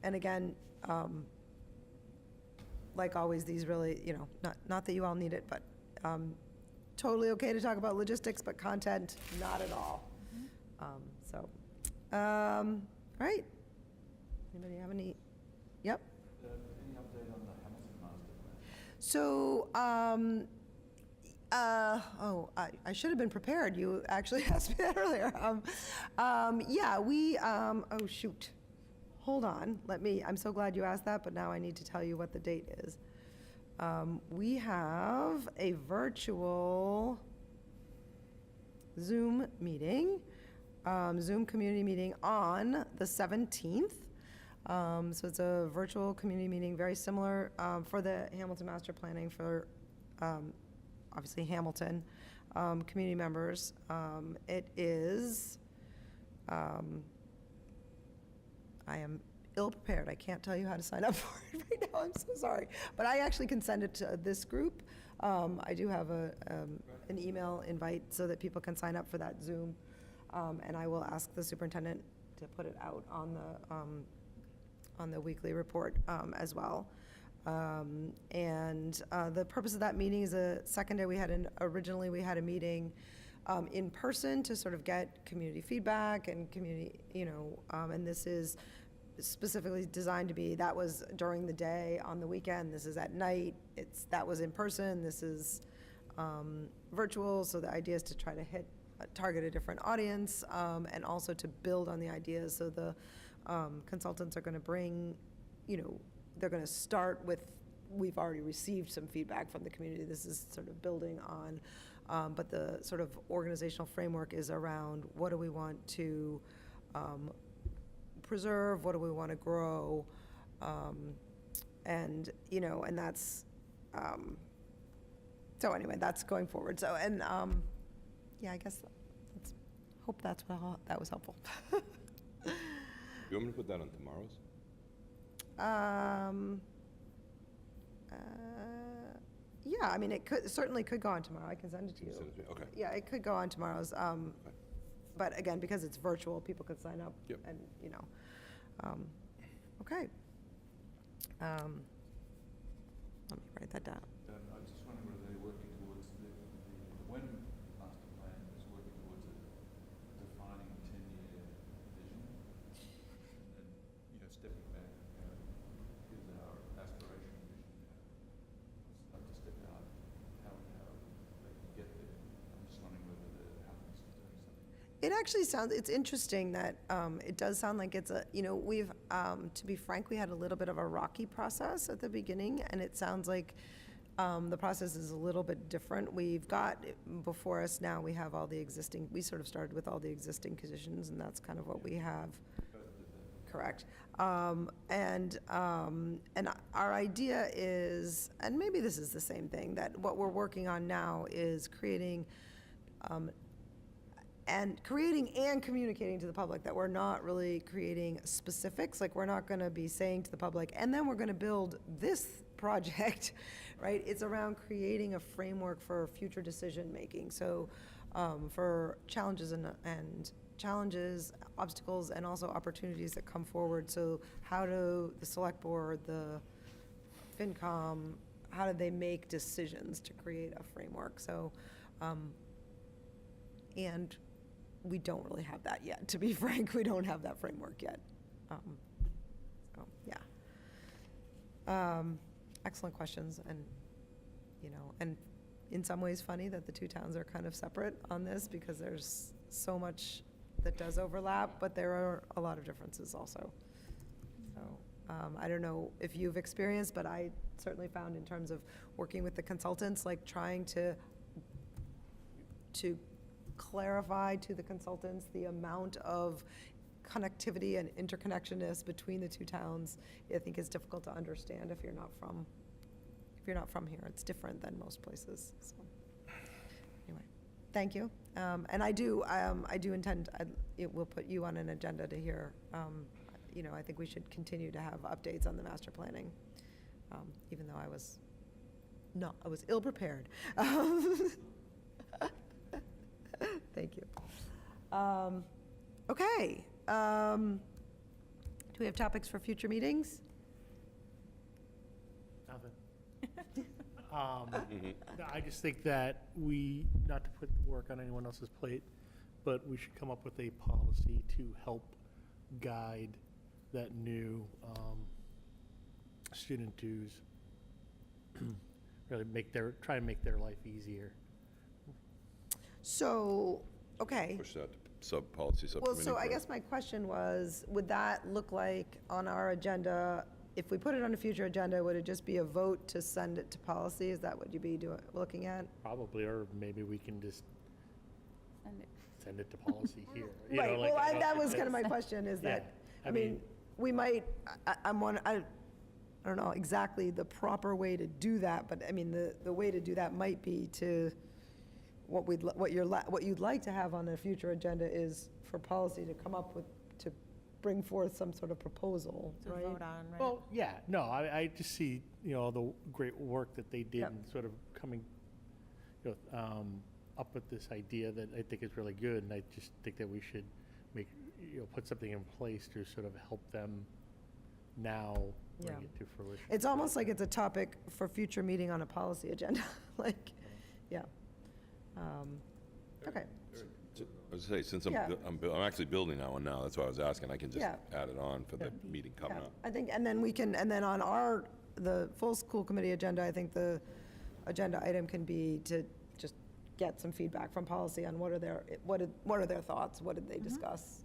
And again, like always, these really, not that you all need it, but totally okay to talk about logistics, but content, not at all. All right. Anybody have any? Yep. Any update on the Hamilton master plan? So, I should have been prepared. You actually asked me that earlier. Yeah, oh shoot. Hold on, I'm so glad you asked that, but now I need to tell you what the date is. We have a virtual Zoom meeting, Zoom community meeting on the 17th. So it's a virtual community meeting, very similar for the Hamilton Master Planning for, obviously, Hamilton community members. It is, I am ill-prepared. I can't tell you how to sign up for it right now. I'm so sorry. But I actually can send it to this group. I do have an email invite so that people can sign up for that Zoom. And I will ask the superintendent to put it out on the weekly report as well. And the purpose of that meeting is a secondary. Originally we had a meeting in person to sort of get community feedback and community, and this is specifically designed to be, that was during the day. On the weekend, this is at night. That was in person. This is virtual. So the idea is to try to target a different audience, and also to build on the ideas. So the consultants are going to bring, they're going to start with, we've already received some feedback from the community. This is sort of building on, but the sort of organizational framework is around what do we want to preserve, what do we want to grow, and that's, so anyway, that's going forward. So, and yeah, I guess hope that was helpful. You want me to put that on tomorrow's? Yeah, I mean, certainly could go on tomorrow. I can send it to you. Send it to me, okay. Yeah, it could go on tomorrow's. But again, because it's virtual, people could sign up. Yep. And, okay. Let me write that down. I was just wondering whether they're working towards the Wyndham master plan is working towards defining a 10-year vision, and then stepping back. Here's our aspiration vision. Let's not just step out how they can get there. I'm just wondering whether Hamilton's doing something. It actually it's interesting that it does sound like it's we've, to be frank, we had a little bit of a rocky process at the beginning, and it sounds like the process is a little bit different. We've got before us now, we have all the existing, we sort of started with all the existing conditions, and that's kind of what we have. Correct. And our idea is, and maybe this is the same thing, that what we're working on now is creating and communicating to the public that we're not really creating specifics. Like, we're not going to be saying to the public, and then we're going to build this project, right? It's around creating a framework for future decision-making. So for challenges and obstacles, and also opportunities that come forward. So how do the select board, the FinCom, how do they make decisions to create a framework? So, and we don't really have that yet, to be frank. We don't have that framework yet. So, yeah. Excellent questions, and, and in some ways funny that the two towns are kind of separate on this because there's so much that does overlap, but there are a lot of differences also. So I don't know if you've experienced, but I certainly found in terms of working with the consultants, like trying to clarify to the consultants the amount of connectivity and interconnectedness between the two towns, I think is difficult to understand if you're not from here. It's different than most places, so. Anyway, thank you. And I do intend, it will put you on an agenda to hear, I think we should continue to have updates on the master planning, even though I was ill-prepared. Thank you. Okay. Do we have topics for future meetings? Nothing. I just think that not to put work on anyone else's plate, but we should come up with a policy to help guide that new student dues. Really try and make their life easier. So, okay. Push that to sub-policy Well, subcommittee. so I for- guess my question was, would that look like on our agenda, if we put it on a future agenda, would it just be a vote to send it to policy? Is that what you'd be looking at? Probably, or maybe we can just Send it. send it to policy here. You Right, know, like, well, I don't that think was kind of my that's- question, is Yeah, that, I mean, we might, I don't know exactly the proper way to do that, but I mean, the way to do that might be to, what you'd like to have on a future agenda is for policy to come up with, to bring forth some sort of proposal, To right? vote on, right? Well, yeah, no, I just see, the great work that they did Yep. and sort of coming, up with this idea that I think is really good, and I just think that we should put something in place to sort of help them now bring Yeah. it to fruition. It's almost like it's a topic for future meeting on a policy agenda, like, yeah. Okay, I was gonna say, since Yeah. I'm actually building that one now, that's why I was asking, I can just Yeah. add it on for the meeting coming yeah, up. I think, and then on the full school committee agenda, I think the agenda item can be to just get some feedback from policy on what are their thoughts, what did they discuss,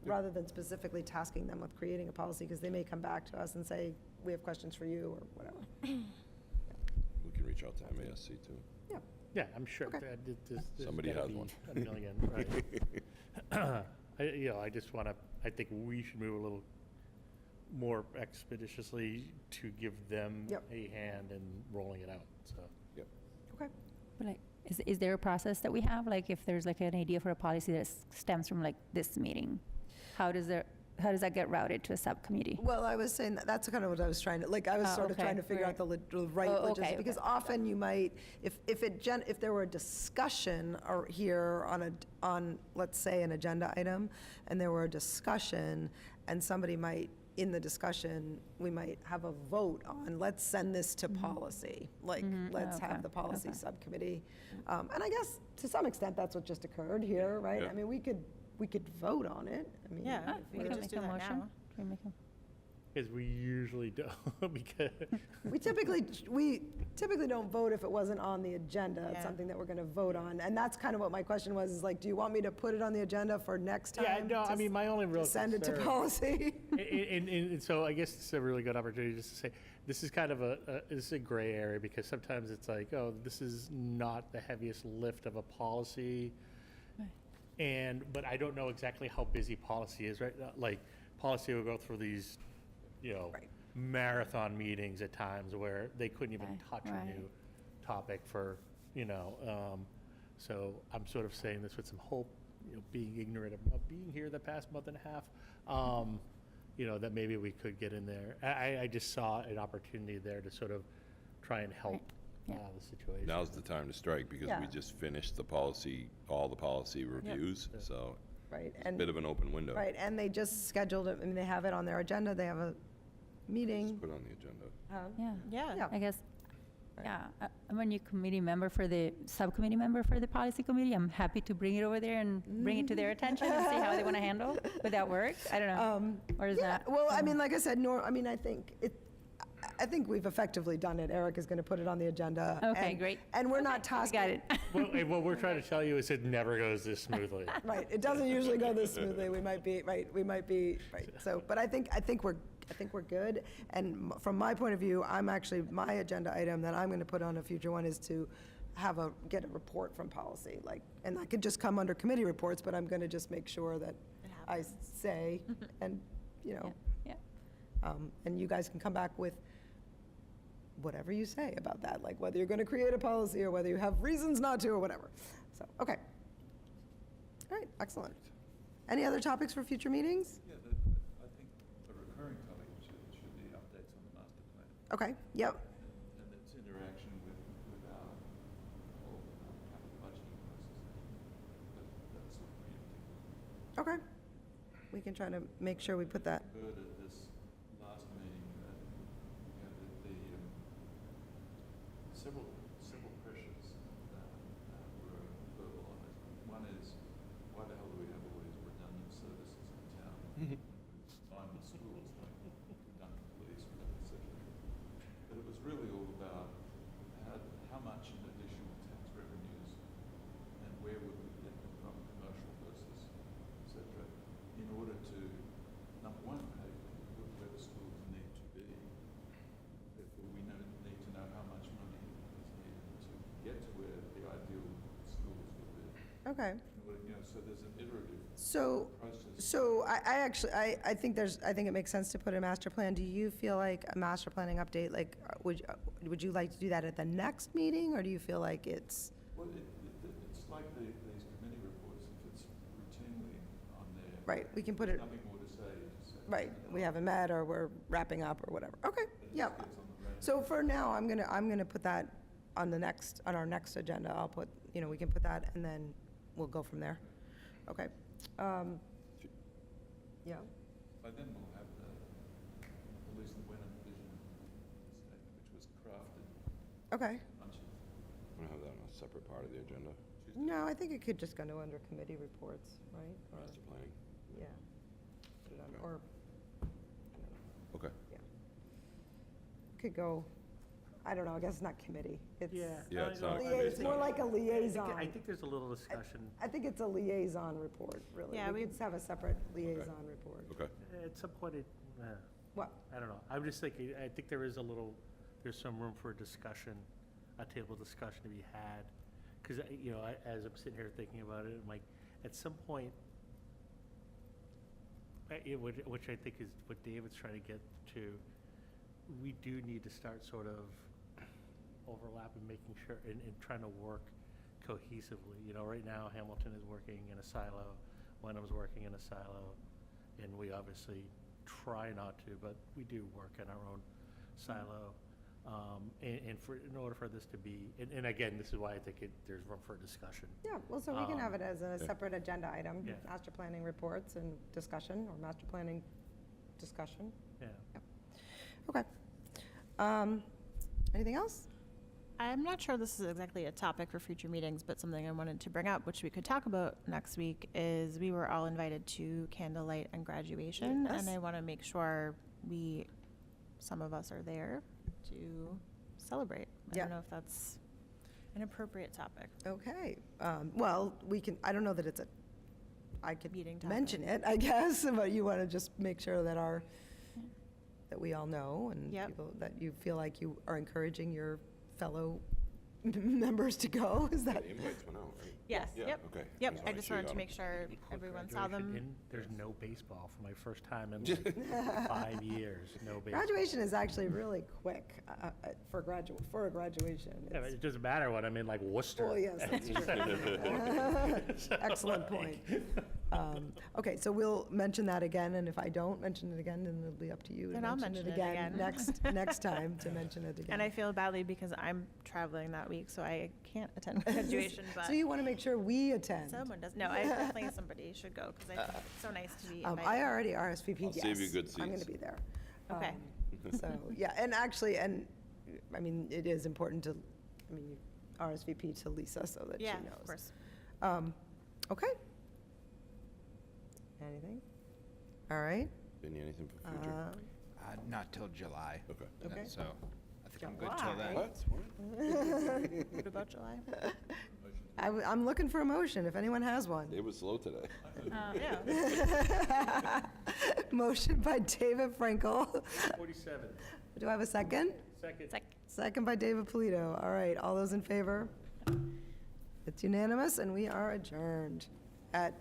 rather than specifically tasking them with creating a policy, because they may come back to us and say, we have questions for you, or whatever. We can reach out to MASC too. Yeah, I'm sure Okay. that there's Somebody gotta has be one. a million, right? I just want to, I think we should move a little more expeditiously to give them Yep. a hand in rolling it out, so. Okay. But like, is there a process that we have? Like, if there's like an idea for a policy that stems from like this meeting, how does that get routed to a subcommittee? Well, I was saying, that's kind of what I was trying to, I was Oh, sort of okay, trying to figure out the right Oh, okay, logistics, because okay. often you might, if there were a discussion or here on, let's say, an agenda item, and there were a discussion, and somebody might, in the discussion, we might have a vote on, let's send this to policy, let's okay, have the policy okay. subcommittee. And I guess, to some extent, that's what just occurred here, right? Yeah. I mean, we could vote on it, I mean. Yeah, Ah, if we we could can just make do a that motion. now. Can we make a- Because we usually don't, because, We typically don't vote if it wasn't on the agenda. It's Yeah. something that we're going to vote on. And that's kind of what my question was, is like, do you want me to put it on the agenda for next time? yeah, no, I to mean, my only real send it to concern- policy? And so I guess it's a really good opportunity just to say, this is kind of this is a gray area, because sometimes it's like, oh, this is not the heaviest lift of a policy. But I don't know exactly how busy policy is, right? Like, policy will go through these, Right. marathon meetings at times where they couldn't even touch a Right. new topic for, so I'm sort of saying this with some hope, being ignorant of not being here the past month and a half, that maybe we could get in there. I just saw an opportunity there to sort of try and help Yeah. the situation. Now's the time to strike, because Yeah. we just finished all the policy reviews, so Right, it's a and, bit of an open window. right, and they just scheduled it, I mean, they have it on their agenda, they have a meeting. Just put it on the agenda. Yeah, Yeah. Yeah. I guess, Right. yeah, I'm a new committee member for the, subcommittee member for the policy committee. I'm happy to bring it over there and bring it to their attention and see how they want to handle. Would that work? I don't know. Or is Yeah, that? well, I mean, like I said, I think I think we've effectively done it. Eric is going to put it on the agenda. Okay, and- great. And we're not tasking. Got it. What we're trying to tell you is it never goes this smoothly. Right, it doesn't usually go this smoothly. We might be, right, So, but I think we're good. And from my point of view, my agenda item that I'm going to put on a future one is to get a report from policy, and that could just come under committee reports, but I'm going to just make sure that I say, and, Yeah. and you guys can come back with whatever you say about that, like whether you're going to create a policy or whether you have reasons not to or whatever. So, okay. All right, excellent. Any other topics for future meetings? Yeah, I think a recurring topic should be updates on the master plan Okay, yep, and its interaction with our whole capital budgeting process. That's sort of preempting. okay. We can try to make sure we put that, Heard at this last meeting that, several pressures were verbalized. One is, why the hell do we have all these redundant services in town? I'm the schools, like redundant police, redundant secretary. But it was really all about how much in additional tax revenues and where would we get them from, commercial versus et cetera, in order to, number one, pay for where the schools need to be. Therefore, we need to know how much money is needed to get to where the ideal schools would be. okay. So there's an iterative So, process. I think it makes sense to put a master plan. Do you feel like a master planning update, would you like to do that at the next meeting, or do you feel like it's, Well, it's like these committee reports, if it's routinely on there. right, we can put it, There's nothing more to say. Just say, right, we haven't met, or we're wrapping up, or whatever. Okay, yeah. It's on the radar. So for now, I'm gonna put that on our next agenda. I'll put, we can put that, and then we'll go from there. Okay. Yeah, By then we'll have at least the Wenham vision statement, which was crafted okay. much of Want to have that on a separate part of the agenda, Tuesday. No, I think it could just go under committee reports, right? Or- master planning? Yeah. Put it on- Okay. Or, Okay. could go, I don't know, I guess it's not committee. It's Yeah. Yeah, it's not a It's more like a liaison. I think there's a little discussion. I think it's a liaison report, really. Yeah, We we- could have a separate liaison report. Okay. At some point, What? I don't know. I'm just thinking, I think there's some room for a discussion, a table discussion to be had. Because, as I'm sitting here thinking about it, I'm like, at some point, which I think is what David's trying to get to, we do need to start sort of overlapping, making sure, and trying to work cohesively. Right now, Hamilton is working in a silo, Wenham's working in a silo, and we obviously try not to, but we do work in our own silo. In order for this to be, and again, this is why I think there's room for discussion. Yeah, well, so we can have it as a Yeah. separate agenda item, Yeah. master planning reports and discussion, or master planning discussion. Yeah. Okay. Anything else? I'm not sure this is exactly a topic for future meetings, but something I wanted to bring up, which we could talk about next week, is we were all invited to candlelight and graduation, Yes. and I want to make sure some of us are there to celebrate. I Yeah. don't know if that's an appropriate topic. Okay. Well, I don't know that I could Meeting topic. mention it, I guess, but you want to just make sure that that we all know, and Yep. people, that you feel like you are encouraging your fellow members to go, is that? The invites went out, right? Yes, Yeah, yep. okay. Yep, Just I wanna just make sure you wanted to got make sure Put everyone saw graduation them. in. There's no baseball for my first time in like 5 years, no baseball. Graduation is actually really quick for a graduation. Yeah, but It's- it doesn't matter when I'm in like Worcester. Oh, yes, that's true. Excellent point. Okay, so we'll mention that again, and if I don't mention it again, then it'll be up to you to Then I'll mention it mention it again again. next time to mention it again. And I feel badly because I'm traveling that week, so I can't attend graduation, but So you want to make sure we attend? someone does. No, I definitely somebody should go because I think it's so nice to be invited. I already RSVP'd, I'll yes. save you good I'm going to seats. be there. Okay. So, yeah, and actually, I mean, it is important to, you RSVP to Lisa so that she knows. Yeah, of course. Okay. Anything? All right. Vinny, anything for future? Not till July. Okay. Okay. So I think I'm good till then. What? What about July? I'm looking for a motion, if anyone has one. It was slow today. Yeah. Motion by David Frankel. 47. Do I have a second? Second. Second by David Polito. All right, all those in favor? It's unanimous, and we are adjourned at